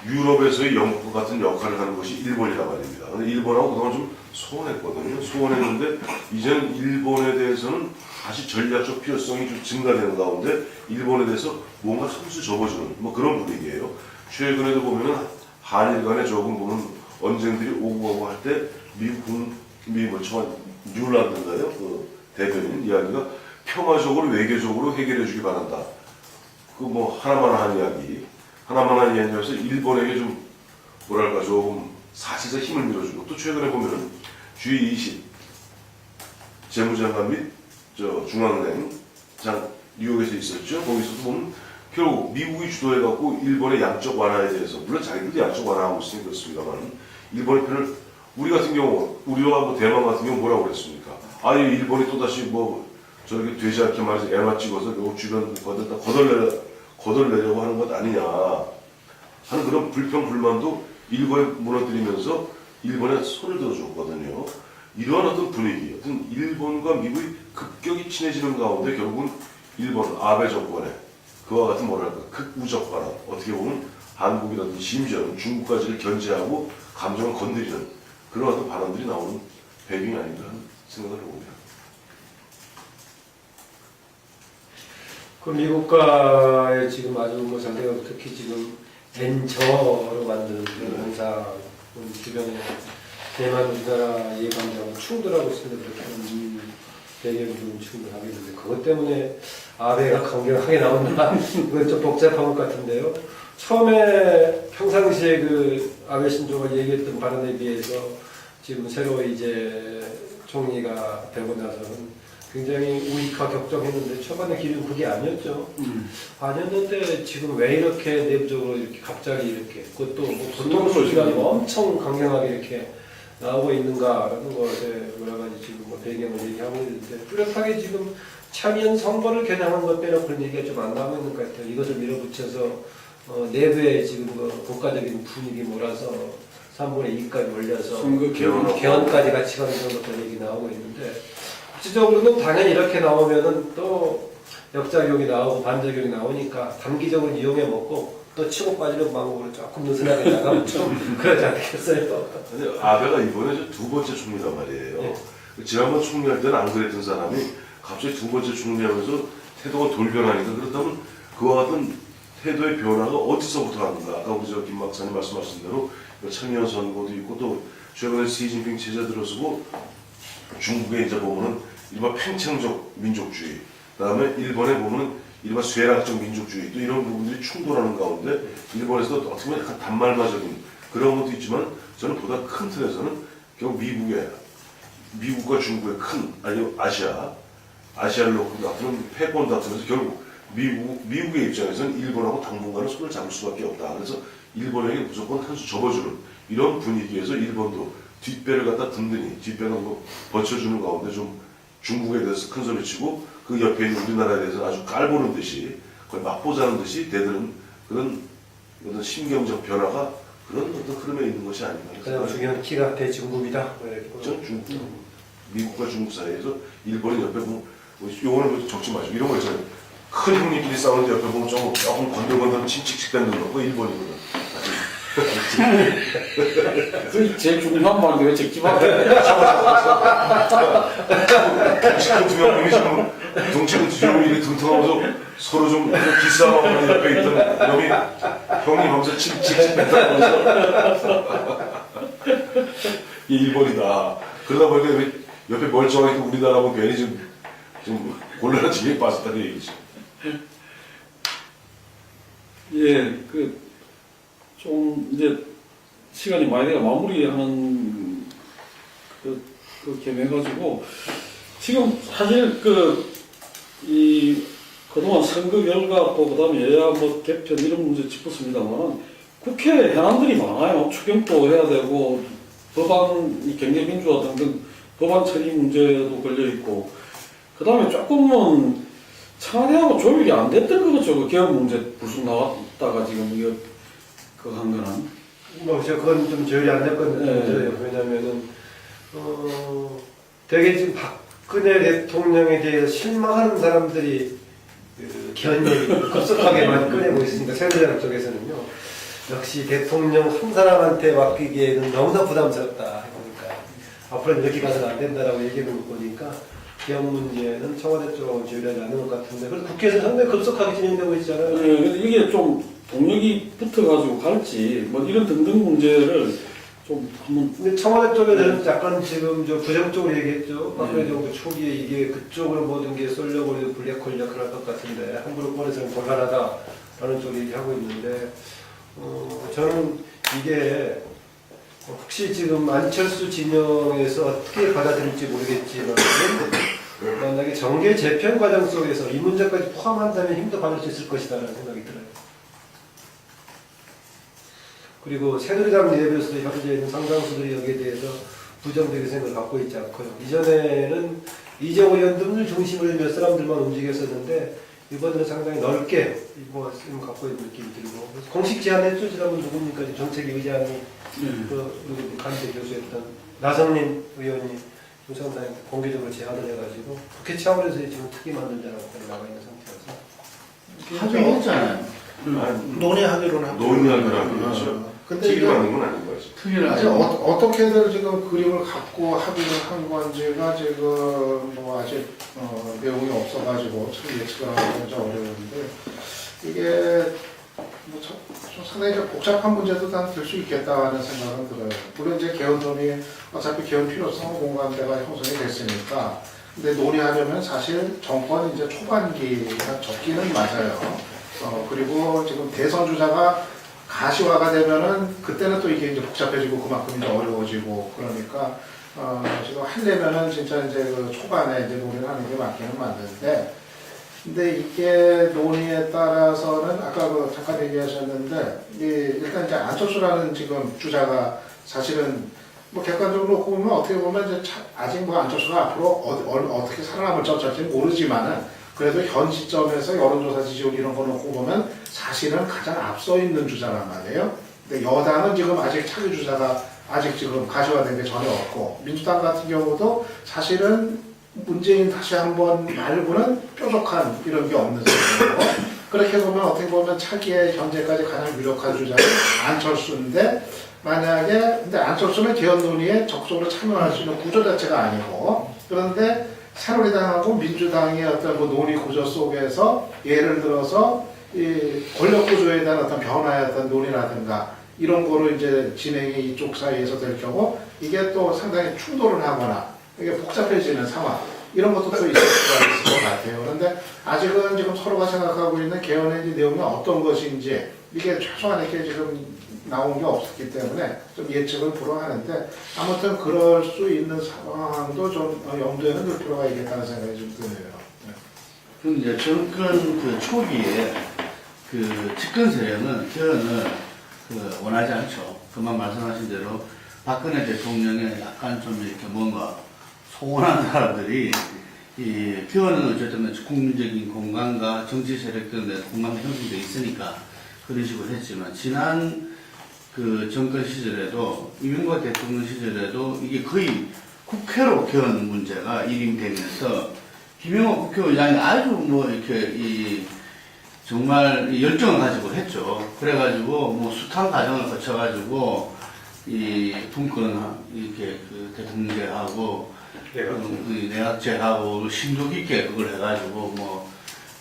유럽에서의 영국과 같은 역할을 하는 것이 일본이란 말입니다. 근데 일본하고 그동안 좀 소원했거든요. 소원했는데 이제는 일본에 대해서는 다시 전략적 필요성이 좀 증가되는 가운데 일본에 대해서 뭔가 함수 접어주는 뭐 그런 분위기예요. 최근에도 보면은 한일 간에 조금 보면 언쟁들이 오고 가고 할 때 미국 뉴란드인가요? 그 대변인 이야기가 평화적으로 외교적으로 해결해주기 바란다. 그 뭐 하나만 한 이야기에서 일본에게 좀 뭐랄까 조금 사실상 힘을 밀어주고 또 최근에 보면은 G20 재무장관 및 중앙은행 뉴욕에서 있었죠. 거기서도 보면 결국 미국이 주도해갖고 일본의 양적 완화에 대해서 물론 자기들도 양적 완화하고 있으니 그렇습니다만 일본의 편을 우리 같은 경우 우리와 뭐 대만 같은 경우 뭐라고 그랬습니까? 아예 일본이 또 다시 뭐 저렇게 되지 않게 말해서 애마 찍어서 요 주변 국가들 다 거덜내려고 하는 것 아니냐 하는 그런 불평 불만도 일본에 무너뜨리면서 일본에 손을 들어줬거든요. 이러한 어떤 분위기, 어떤 일본과 미국이 급격히 친해지는 가운데 결국은 일본 아베 정권의 그와 같은 뭐랄까 극우적 발언, 어떻게 보면 한국이라든지 심지어는 중국까지를 견제하고 감정을 건드리는 그런 어떤 발언들이 나오는 배경이 아닌가 하는 생각을 해봅니다. 그 미국과의 지금 아주 뭐 상대가 특히 지금 엔저로 만드는 그런 현상 주변에 대만 우리나라 예방하고 충돌하고 있습니다. 그렇게 하는 배경이 좀 충돌하겠는데 그것 때문에 아베가 강경하게 나온다. 그건 좀 복잡한 것 같은데요. 처음에 평상시에 그 아베 신조가 얘기했던 발언에 비해서 지금 새로 이제 총리가 되고 나서는 굉장히 우익화 격정했는데 초반에 기류는 그게 아니었죠. 아니었는데 지금 왜 이렇게 내부적으로 이렇게 갑자기 이렇게 그것도 뭐 분노수시간이 엄청 강경하게 이렇게 나오고 있는가라는 것에 여러 가지 지금 뭐 배경을 얘기하고 있는데 뚜렷하게 지금 참여연 선거를 겨냥한 것 빼놓고 그런 얘기가 좀 안 나오고 있는 것 같아요. 이것을 밀어붙여서 내부에 지금 그 국가적인 분위기 몰아서 3분의 2까지 올려서 선거 개헌까지 같이 가는 것들 얘기 나오고 있는데 국지적으로는 당연히 이렇게 나오면은 또 역작용이 나오고 반작용이 나오니까 단기적으로 이용해 먹고 또 치고 빠지는 방법으로 조금 느슨하게 나가면 좀 그러지 않겠어요? 근데 아베가 이번에 두 번째 총리란 말이에요. 네. 지난번 총리할 때는 안 그랬던 사람이 갑자기 두 번째 총리하면서 태도가 돌변하니까 그렇다면 그와 같은 태도의 변화가 어디서부터 하는가? 아까 우리 김 박사님 말씀하신 대로 참여연 선거도 있고 또 최근에 시진핑 체제 들어서고 중국에 이제 보면은 일반 팽창적 민족주의, 그다음에 일본에 보면은 일반 쇠락적 민족주의 또 이런 부분들이 충돌하는 가운데 일본에서도 어떻게 보면 약간 단말마적인 그런 것도 있지만 저는 보다 큰 틀에서는 결국 미국과 중국의 큰 아니면 아시아를 놓고 다투는 패권 다투면서 결국 미국의 입장에서는 일본하고 당분간은 손을 잡을 수밖에 없다. 그래서 일본에게 무조건 한 수 접어주는 이런 분위기에서 일본도 뒷배를 갖다 든든히 뒷배는 뭐 버텨주는 가운데 좀 중국에 대해서 큰 소리 치고 그 옆에 있는 우리나라에 대해서 아주 깔보는 듯이 거의 맛보자는 듯이 대드는 그런 어떤 심경적 변화가 그런 어떤 흐름에 있는 것이 아닌가. 가장 중요한 키가 대중국이다. 전 중국, 미국과 중국 사이에서 일본이 옆에 보면 요거는 적지 마시고 이런 거 있잖아요. 큰 형님끼리 싸우는데 옆에 보면 조금 건들건들 침칙칙 되는 거 일본이거든. 그 제일 중요한 말인데 왜 적지마게 덩치는 두 명이 지금 덩치는 두 명이 이렇게 둥둥하면서 서로 좀 기싸움하고 옆에 있던 놈이 형님 하면서 침칙칙 뱉어가면서 이 일본이다. 그러다 보니까 옆에 멀쩡하게 우리나라 하면 괜히 좀 곤란한 지경에 빠졌다는 얘기죠. 예, 좀 이제 시간이 많이 돼가 마무리하는 그 겸해가지고 지금 사실 그동안 선거 결과 또 그다음에 여야 뭐 개편 이런 문제 짚었습니다만 국회 현안들이 많아요. 추경도 해야 되고 법안 경제민주화 등등 법안 처리 문제도 걸려 있고 그다음에 조금은 청와대하고 조율이 안 됐던 거죠. 그 개헌 문제 불쑥 나왔다가 지금 이거 한 거는. 그건 좀 조율이 안 됐거든요. 네. 왜냐면은, 되게 지금 박근혜 대통령에 대해서 실망하는 사람들이 개헌 얘기를 급속하게 많이 꺼내고 있습니다. 새누리당 쪽에서는요. 역시 대통령 한 사람한테 맡기기에는 너무나 부담스럽다. 그러니까 앞으로는 이렇게 가서는 안 된다라고 얘기하는 거 보니까 개헌 문제는 청와대 쪽하고 조율하지 않는 것 같은데 그래서 국회에서 상당히 급속하게 진행되고 있잖아요. 네, 근데 이게 좀 동력이 붙어가지고 갈지 뭐 이런 등등 문제를 좀 한번. 근데 청와대 쪽에서는 약간 지금 저 부정적으로 얘기했죠. 박근혜 정부 초기에 이게 그쪽으로 모든 게 쏠려고 해도 블랙홀 역할을 할 것 같은데 함부로 꺼내서는 곤란하다라는 쪽으로 얘기하고 있는데 저는 이게 혹시 지금 안철수 진영에서 어떻게 받아들일지 모르겠지만 만약에 정계 재편 과정 속에서 이 문제까지 포함한다면 힘도 받을 수 있을 것이다라는 생각이 들어요. 그리고 새누리당 내부에서도 현재 있는 상당수들이 여기에 대해서 부정적인 생각을 갖고 있지 않고요. 이전에는 이재호 의원 등을 중심으로 몇 사람들만 움직였었는데 이번에는 상당히 넓게 지금 갖고 있는 느낌이 들고 공식 제안했죠. 지난번 누굽니까? 정책 의장이 누구 간대 교수였던 나성민 의원이 공산당한테 공개적으로 제안을 해가지고 국회 차원에서 지금 특위 만들자라고 나가 있는 상태라서 하긴 했잖아요. 논의하기로는 하고. 논의하기로는 그렇죠. 근데 특위를 이제 만든 건 아닌 거죠. 특위를 이제 하죠. 어떻게들 지금 그림을 갖고 합의를 한 건지가 지금 뭐 아직 내용이 없어가지고 참 예측을 하기는 좀 어려운데 이게 뭐 좀 상당히 좀 복잡한 문제도 될 수 있겠다는 생각은 들어요. 물론 이제 개헌론이 어차피 개헌 필요성은 공감대가 형성이 됐으니까 근데 논의하려면 사실 정권 이제 초반기가 적기는 맞아요. 그리고 지금 대선 주자가 가시화가 되면은 그때는 또 이게 이제 복잡해지고 그만큼 이제 어려워지고 그러니까 지금 하려면은 진짜 이제 그 초반에 이제 논의를 하는 게 맞기는 맞는데 근데 이게 논의에 따라서는 아까 그 잠깐 얘기하셨는데 일단 이제 안철수라는 지금 주자가 사실은 뭐 객관적으로 놓고 보면 어떻게 보면 이제 아직 뭐 안철수가 앞으로 어떻게 살아남을지 어쩔지 모르지만은 그래도 현 시점에서 여론조사 지지율 이런 거 놓고 보면 사실은 가장 앞서 있는 주자란 말이에요. 근데 여당은 지금 아직 차기 주자가 아직 지금 가시화된 게 전혀 없고 민주당 같은 경우도 사실은 문재인 다시 한번 말고는 뾰족한 이런 게 없는 상황이고 그렇게 보면 어떻게 보면 차기에 현재까지 가장 유력한 주자는 안철수인데 만약에 근데 안철수는 개헌 논의에 적극적으로 참여할 수 있는 구조 자체가 아니고 그런데 새누리당하고 민주당의 어떤 그 논의 구조 속에서 예를 들어서 이 권력 구조에 대한 어떤 변화의 어떤 논의라든가 이런 거로 이제 진행이 이쪽 사이에서 될 경우 이게 또 상당히 충돌을 하거나 이게 복잡해지는 상황 이런 것도 또 있을 수가 있을 것 같아요. 그런데 아직은 지금 서로가 생각하고 있는 개헌의 내용이 어떤 것인지 이게 최소한 이렇게 지금 나온 게 없었기 때문에 좀 예측을 불허하는데 아무튼 그럴 수 있는 상황도 좀 염두에는 둘 필요가 있겠다는 생각이 좀 드네요. 그럼 이제 정권 그 초기에 그 집권 세력은 개헌을 그 원하지 않죠. 그만 말씀하신 대로 박근혜 대통령의 약간 좀 이렇게 뭔가 소원한 사람들이 이 개헌은 어쨌든 국민적인 공간과 정치 세력 등의 공간이 형성돼 있으니까 그런 식으로 했지만 지난 그 정권 시절에도 이명박 대통령 시절에도 이게 거의 국회로 개헌 문제가 일임되면서 김영호 국회의장이 아주 뭐 이렇게 이 정말 열정을 가지고 했죠. 그래가지고 뭐 숱한 과정을 거쳐가지고 이 분권 이렇게 그 대통령제하고 내각제하고 심도 깊게 그걸 해가지고 뭐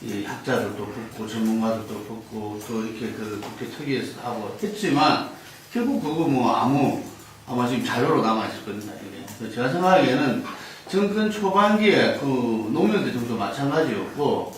이 학자들도 붙고 전문가들도 붙고 또 이렇게 그 국회 특위에서 하고 했지만 결국 그거 뭐 아마 지금 자료로 남아있을 겁니다. 이게 제가 생각하기에는 정권 초반기에 그 노무현 대통령도 마찬가지였고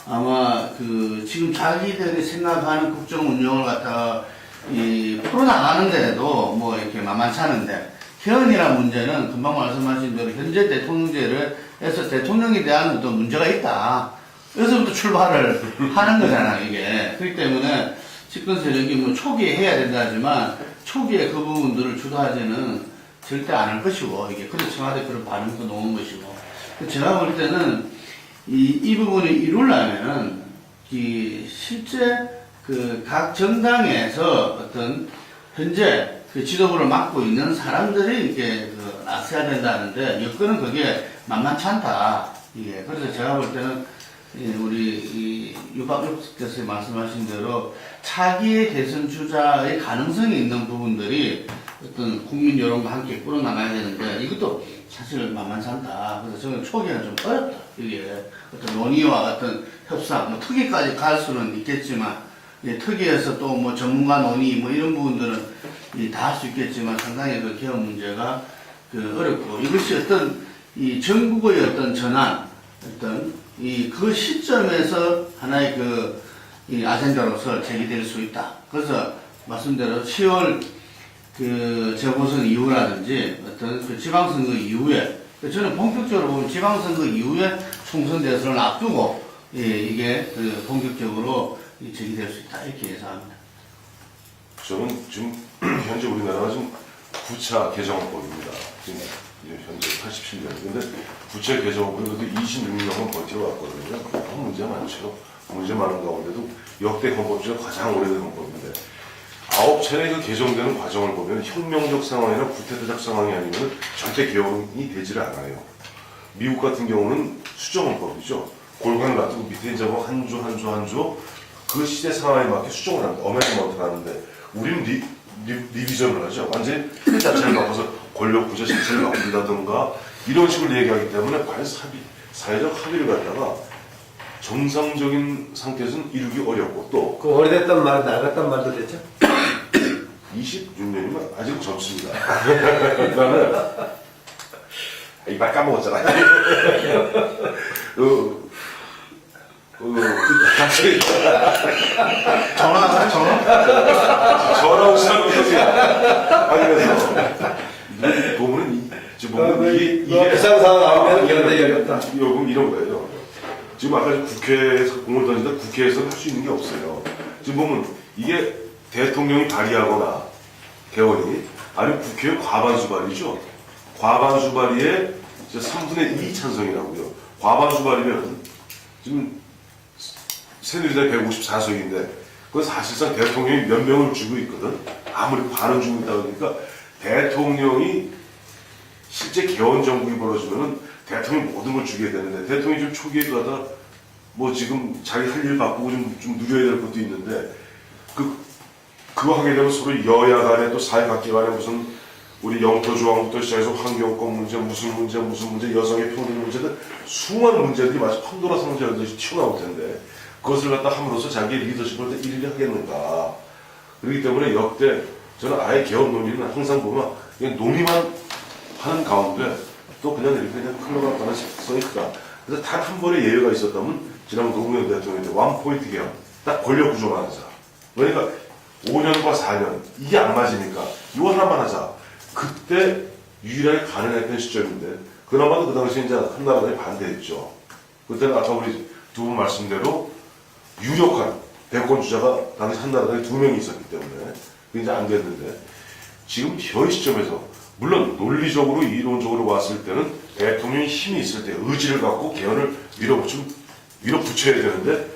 아마 그 지금 자기들이 생각하는 국정 운영을 갖다가 이 풀어나가는 데도 뭐 이렇게 만만치 않은데 개헌이라는 문제는 금방 말씀하신 대로 현재 대통령제에서 대통령에 대한 어떤 문제가 있다. 여기서부터 출발을 하는 거잖아요, 이게. 그렇기 때문에 집권 세력이 뭐 초기에 해야 된다 하지만 초기에 그 부분들을 주도하지는 절대 안 할 것이고 이게 그래서 청와대 그런 반응도 나온 것이고 제가 볼 때는 이 부분을 이루려면은 이 실제 그 각 정당에서 어떤 현재 그 지도부를 맡고 있는 사람들이 이렇게 그 나서야 된다는데 여건은 그게 만만치 않다. 이게 그래서 제가 볼 때는 우리 유박육께서 말씀하신 대로 차기의 대선 주자의 가능성이 있는 부분들이 어떤 국민 여론과 함께 끌어나가야 되는데 이것도 사실 만만치 않다. 그래서 저는 초기에는 좀 어렵다. 이게 어떤 논의와 어떤 협상, 뭐 특위까지 갈 수는 있겠지만 특위에서 또 뭐 전문가 논의 뭐 이런 부분들은 다 할 수 있겠지만 상당히 그 개헌 문제가 그 어렵고 이것이 어떤 이 전국의 어떤 전환, 어떤 그 시점에서 하나의 이 아젠다로서 제기될 수 있다. 그래서 말씀대로 10월 그 재보선 이후라든지 어떤 그 지방선거 이후에 저는 본격적으로 보면 지방선거 이후에 총선 대선을 앞두고 이게 그 본격적으로 제기될 수 있다. 이렇게 예상합니다. 저는 지금 현재 우리나라가 지금 부차 개정법입니다. 지금 현재 87년. 근데 부채 개정법으로 그래도 26년은 버텨왔거든요. 너무 문제 많죠. 문제 많은 가운데도 역대 헌법 중에 가장 오래된 헌법인데 9차례 그 개정되는 과정을 보면 혁명적 상황이나 구태타적 상황이 아니면 절대 개헌이 되질 않아요. 미국 같은 경우는 수정헌법이죠. 골간을 놔두고 밑에 이제 뭐 한 조 그 시대 상황에 맞게 수정을 합니다. 어메인먼트를 하는데 우리는 리비전을 하죠. 완전히 그 자체를 바꿔서 권력 구조 자체를 바꾼다든가 이런 식으로 얘기하기 때문에 과연 사회적 합의를 갖다가 정상적인 상태에서는 이루기 어렵고 또 그 오래됐단 말, 나갔단 말도 됐죠? 26년이면 아직 젊습니다. 그러니까는 이빨 까먹었잖아. 다시 전화? 나오고 사는 거지. 아니 그래서 보면은 지금 보면 이게 비싼 상황 나오면 견디기 어렵다. 요금 이런 거예요. 지금 아까 국회에서 공을 던지다 국회에서 할 수 있는 게 없어요. 지금 보면 이게 대통령이 발의하거나 개원이 아니면 국회의 과반수 발의죠. 과반수 발의에 3분의 2 찬성이라고요. 과반수 발의면 지금 새누리당 154석인데 그건 사실상 대통령이 몇 명을 주고 있거든. 아무리 반은 주고 있다 그러니까 대통령이 실제 개헌 정국이 벌어지면은 대통령이 모든 걸 주게 되는데 대통령이 좀 초기에 가다 뭐 지금 자기 할 일 바꾸고 좀 누려야 될 것도 있는데 그거 하게 되면 서로 여야 간에 또 사회각계 간에 무슨 우리 영토조항부터 시작해서 환경권 문제, 무슨 문제, 여성의 평등 문제들 수많은 문제들이 마치 판도라 상자 열듯이 튀어나올 텐데 그것을 갖다 함으로써 자기의 리더십을 일일이 하겠는가. 그렇기 때문에 역대 저는 아예 개헌 논의는 항상 보면 그냥 논의만 하는 가운데 또 그냥 이렇게 그냥 흘러갈 가능성이 크다. 그래서 단 한 번의 예외가 있었다면 지난번 노무현 대통령이 때 원포인트 개헌 딱 권력 구조만 하자. 그러니까 5년과 4년 이게 안 맞으니까 이거 하나만 하자. 그때 유일하게 가능했던 시점인데 그나마도 그 당시에 이제 한나라당이 반대했죠. 그때는 아까 우리 두 분 말씀대로 유력한 대권 주자가 당시 한나라당에 2명이 있었기 때문에 그게 이제 안 됐는데 지금 현 시점에서 물론 논리적으로 이론적으로 봤을 때는 대통령이 힘이 있을 때 의지를 갖고 개헌을 밀어붙여야 되는데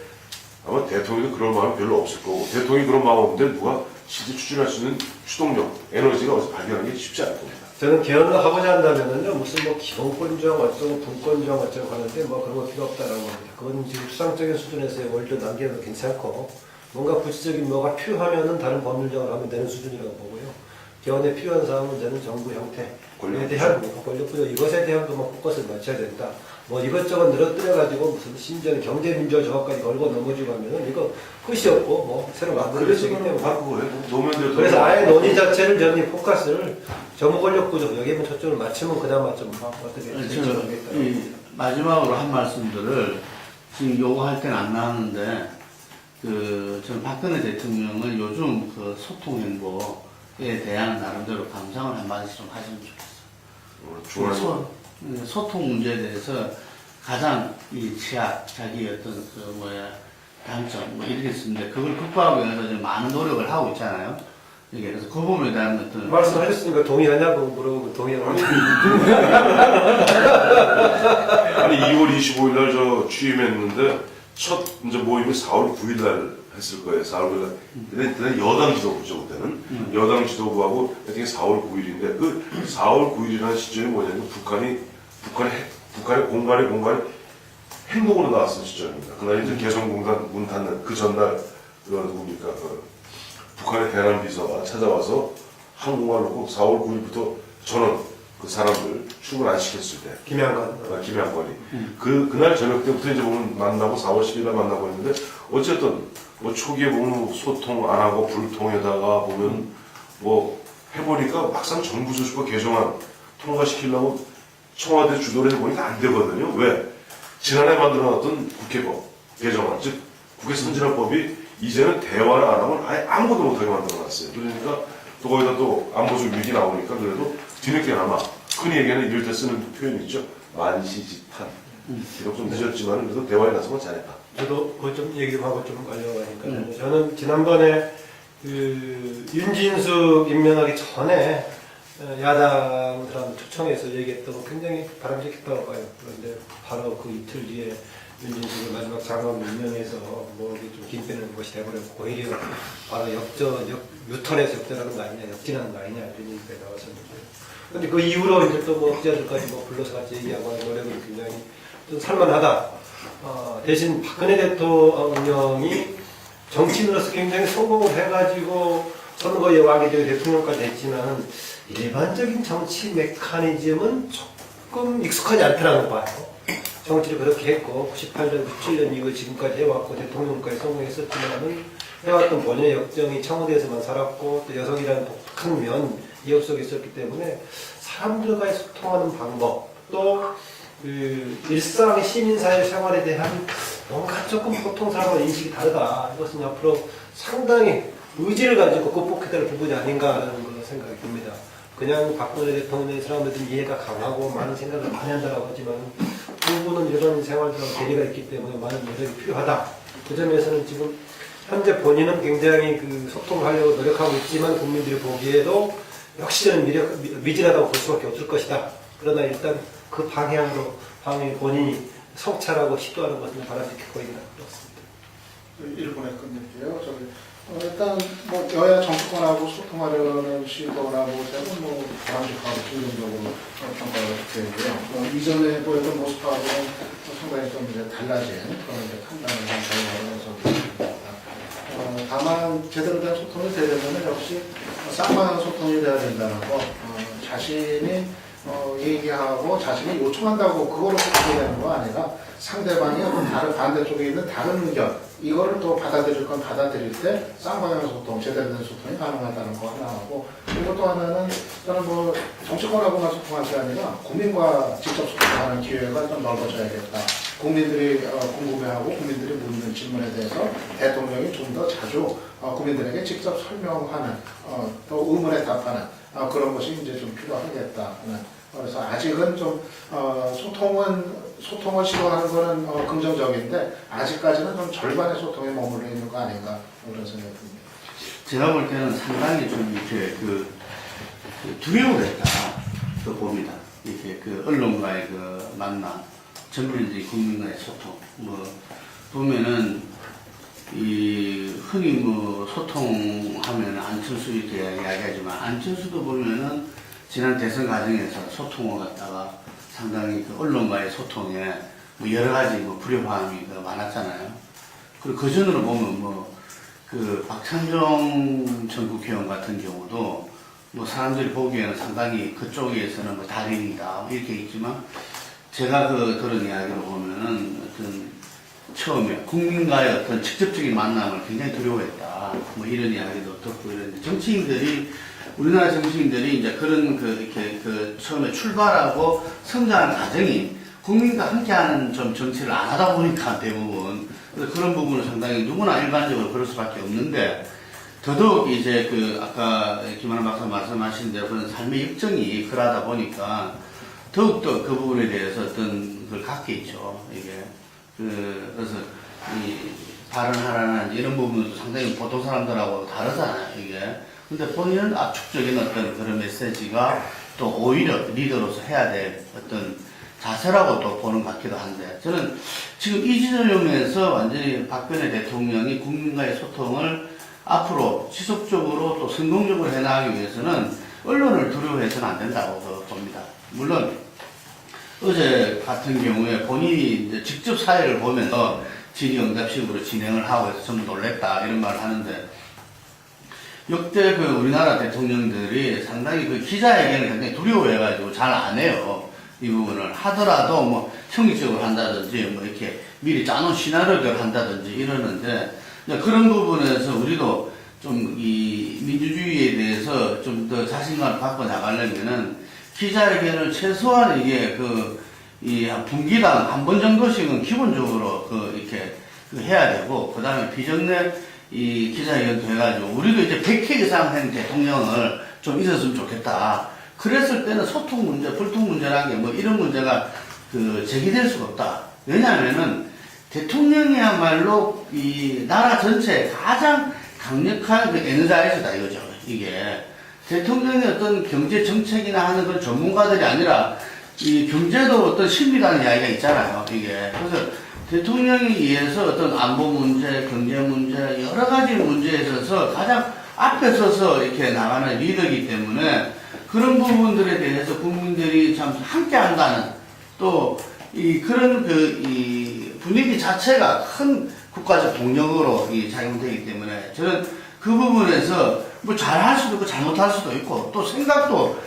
아마 대통령도 그런 마음이 별로 없을 거고 대통령이 그런 마음 없는데 누가 실제 추진할 수 있는 추동력, 에너지가 어디서 발견하는 게 쉽지 않을 겁니다. 저는 개헌을 하고자 한다면은요, 무슨 뭐 기본권정 어쩌고 분권정 어쩌고 하는데 뭐 그런 거 필요 없다라고 합니다. 그건 지금 추상적인 수준에서의 원리로 남겨도 괜찮고 뭔가 구체적인 뭐가 필요하면은 다른 법률정을 하면 되는 수준이라고 보고요. 개헌에 필요한 사항은 저는 정부 형태에 대한 권력부여 이것에 대한 뭐 포커스를 맞춰야 된다. 뭐 이것저것 늘어뜨려가지고 무슨 심지어는 경제민주화 조합까지 걸고 넘어지고 하면은 이거 끝이 없고 뭐 새로 만들어야 되기 때문에 그래서 아예 논의 자체를 저는 이 포커스를 정부 권력 구조 여기에 초점을 맞추면 그나마 좀 어떻게 될지 이 마지막으로 한 말씀들을 지금 요구할 때는 안 나왔는데 저는 박근혜 대통령은 요즘 그 소통 행보에 대한 나름대로 감상을 한마디씩 좀 하시면 좋겠어요. 소통 문제에 대해서 가장 이 취약, 자기 어떤 단점 뭐 이렇게 쓰는데 그걸 극복하기 위해서 지금 많은 노력을 하고 있잖아요. 이게 그래서 그 부분에 대한 어떤 말씀하셨으니까 동의하냐고 물어보고 동의하고 아니 2월 25일 날 저 취임했는데 첫 이제 모임이 4월 9일 날 했을 거예요. 4월 9일 날. 근데 여당 지도부죠 그때는. 여당 지도부하고 어떻게 4월 9일인데 그 4월 9일이라는 시점이 뭐냐면 북한의 공간에 행동으로 나왔던 시점입니다. 그날 이제 개성공단 문 닫는 그 전날 누굽니까? 북한의 대남 비서가 찾아와서 한국말 놓고 4월 9일부터 전원 그 사람들 출근 안 시켰을 때 김양건이 그날 저녁 때부터 이제 보면 만나고 4월 10일 날 만나고 했는데 어쨌든 뭐 초기에 보면 소통 안 하고 불통에다가 보면 뭐 해보니까 막상 정부 소식과 개정안 통과시키려고 청와대 주도를 해보니까 안 되거든요. 왜? 지난해 만들어놨던 국회법 개정안 즉 국회 선진화법이 이제는 대화를 안 하면 아예 아무것도 못하게 만들어놨어요. 그러니까 또 거기다 또 안보적 위기 나오니까 그래도 뒤늦게나마 흔히 얘기하는 이럴 때 쓰는 표현이 있죠. 만시지탄. 비록 좀 늦었지만 그래도 대화에 나서면 잘했다. 저도 그거 좀 얘기 좀 하고 좀 가려고 하니까 저는 지난번에 그 윤진숙 임명하기 전에 야당 사람 초청해서 얘기했던 거 굉장히 바람직했다고 봐요. 그런데 바로 그 이틀 뒤에 윤진숙을 마지막 장관 임명해서 뭐 이게 좀 긴빼는 것이 돼버렸고 오히려 바로 유턴해서 역전하는 거 아니냐, 역진하는 거 아니냐 이런 얘기가 나왔었는데 근데 그 이후로 이제 또 뭐 기자들까지 뭐 불러서 같이 얘기하고 하는 노력은 굉장히 좀 살만하다. 대신 박근혜 대통령이 정치인으로서 굉장히 성공을 해가지고 선거에 왕이 되고 대통령까지 했지만 일반적인 정치 메커니즘은 조금 익숙하지 않더라고 봐요. 정치를 그렇게 했고 98년, 97년 이후 지금까지 해왔고 대통령까지 성공했었지만은 해왔던 본인의 역정이 청와대에서만 살았고 또 여성이라는 독특한 면 이업 속에 있었기 때문에 사람들과의 소통하는 방법 또 그 일상 시민사회 생활에 대한 뭔가 조금 보통 사람과 인식이 다르다. 이것은 앞으로 상당히 의지를 가지고 극복해야 될 부분이 아닌가라는 걸 생각이 듭니다. 그냥 박근혜 대통령의 사람들은 이해가 강하고 많은 생각을 많이 한다고 하지만 부분은 이런 생활들하고 괴리가 있기 때문에 많은 노력이 필요하다. 그 점에서는 지금 현재 본인은 굉장히 그 소통을 하려고 노력하고 있지만 국민들이 보기에도 역시 저는 미진하다고 볼 수밖에 없을 것이다. 그러나 일단 그 방향으로 본인이 성찰하고 시도하는 것은 바람직해 보이긴 그렇습니다. 1분에 끝낼게요. 일단 뭐 여야 정치권하고 소통하려는 시도나 모습은 뭐 바람직하고 긍정적으로 평가가 되고요. 이전에 보였던 모습하고는 상당히 좀 이제 달라진 그런 이제 판단을 한 결과라서 다만 제대로 된 소통이 되려면 역시 쌍방향 소통이 돼야 된다는 거. 자신이 얘기하고 자신이 요청한다고 그거로 소통이 되는 거 아니라 상대방이 다른 반대쪽에 있는 다른 의견 이거를 또 받아들일 건 받아들일 때 쌍방향 소통, 제대로 된 소통이 가능하다는 거 하나 하고 그리고 또 하나는 저는 뭐 정치권하고만 소통할 게 아니라 국민과 직접 소통하는 기회가 좀 넓어져야겠다. 국민들이 궁금해하고 국민들이 묻는 질문에 대해서 대통령이 좀 더 자주 국민들에게 직접 설명하는 또 의문에 답하는 그런 것이 이제 좀 필요하겠다. 그래서 아직은 좀 소통을 시도하는 거는 긍정적인데 아직까지는 좀 절반의 소통에 머물러 있는 거 아닌가 그런 생각이 듭니다. 제가 볼 때는 상당히 좀 이렇게 두려워했다 또 봅니다. 이렇게 언론과의 만남, 전면적인 국민과의 소통, 보면은 흔히 소통하면 안철수 이렇게 이야기하지만 안철수도 보면은 지난 대선 과정에서 소통을 갖다가 상당히 언론과의 소통에 여러 가지 불협화음이 많았잖아요. 그리고 그 전으로 보면 박찬종 전 국회의원 같은 경우도 사람들이 보기에는 상당히 그쪽에서는 달인이다 이렇게 있지만 제가 그런 이야기로 보면은 처음에 국민과의 직접적인 만남을 굉장히 두려워했다. 이런 이야기도 듣고 이런데 우리나라 정치인들이 이제 처음에 출발하고 성장하는 과정이 국민과 함께하는 좀 정치를 안 하다 보니까 대부분 그런 부분은 상당히 누구나 일반적으로 그럴 수밖에 없는데 더더욱 이제 아까 김하나 박사 말씀하신 대로 그런 삶의 역정이 그러다 보니까 더욱더 그 부분에 대해서 걸 갖게 있죠. 이게 그래서 발언하라는 이런 부분도 상당히 보통 사람들하고 다르잖아요. 이게 근데 본인은 압축적인 그런 메시지가 또 오히려 리더로서 해야 될 자세라고 또 보는 것 같기도 한데 저는 지금 이 지점에서 완전히 박근혜 대통령이 국민과의 소통을 앞으로 지속적으로 또 성공적으로 해나가기 위해서는 언론을 두려워해서는 안 된다고 봅니다. 물론 어제 같은 경우에 본인이 이제 직접 사회를 보면서 질의응답식으로 진행을 하고 해서 전부 놀랬다 이런 말을 하는데 역대 우리나라 대통령들이 상당히 기자회견을 굉장히 두려워해가지고 잘 안 해요. 이 부분을 하더라도 형식적으로 한다든지 이렇게 미리 짜놓은 시나리오를 한다든지 이러는데 그런 부분에서 우리도 좀 이 민주주의에 대해서 좀 더 자신감을 갖고 나가려면은 기자회견을 최소한 이게 한 분기당 한 번 정도씩은 기본적으로 이렇게 해야 되고 그 다음에 비정례 이 기자회견도 해가지고 우리도 이제 100회 이상 된 대통령을 좀 있었으면 좋겠다. 그랬을 때는 소통 문제, 불통 문제라는 게 이런 문제가 제기될 수가 없다. 왜냐하면은 대통령이야말로 이 나라 전체에 가장 강력한 에너자이저다 이거죠. 이게 대통령의 어떤 경제 정책이나 하는 그런 전문가들이 아니라 이 경제도 심리라는 이야기가 있잖아요. 이게 그래서 대통령에 의해서 안보 문제, 경제 문제, 여러 가지 문제에 있어서 가장 앞에 서서 이렇게 나가는 리더이기 때문에 그런 부분들에 대해서 국민들이 참 함께 한다는 또 그런 이 분위기 자체가 큰 국가적 동력으로 작용되기 때문에 저는 그 부분에서 잘할 수도 있고 잘못할 수도 있고 또 생각도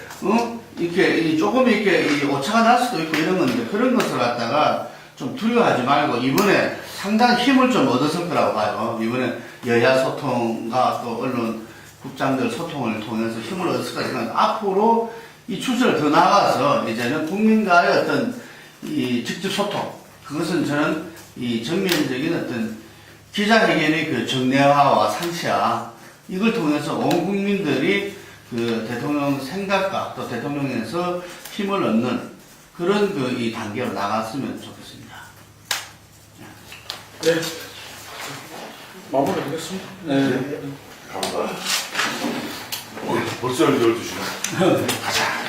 이렇게 조금 이렇게 오차가 날 수도 있고 이런 건데 그런 것을 갖다가 좀 두려워하지 말고 이번에 상당히 힘을 좀 얻었을 거라고 봐요. 이번에 여야 소통과 또 언론 국장들 소통을 통해서 힘을 얻었을 거라 생각합니다. 앞으로 이 추세를 더 나아가서 이제는 국민과의 이 직접 소통 그것은 저는 이 전면적인 기자회견의 정례화와 상시화 이걸 통해서 온 국민들이 그 대통령 생각과 또 대통령에서 힘을 얻는 그런 그 이 단계로 나갔으면 좋겠습니다. 네. 마무리하겠습니다. 네. 감사합니다. 벌써 12시네. 가자.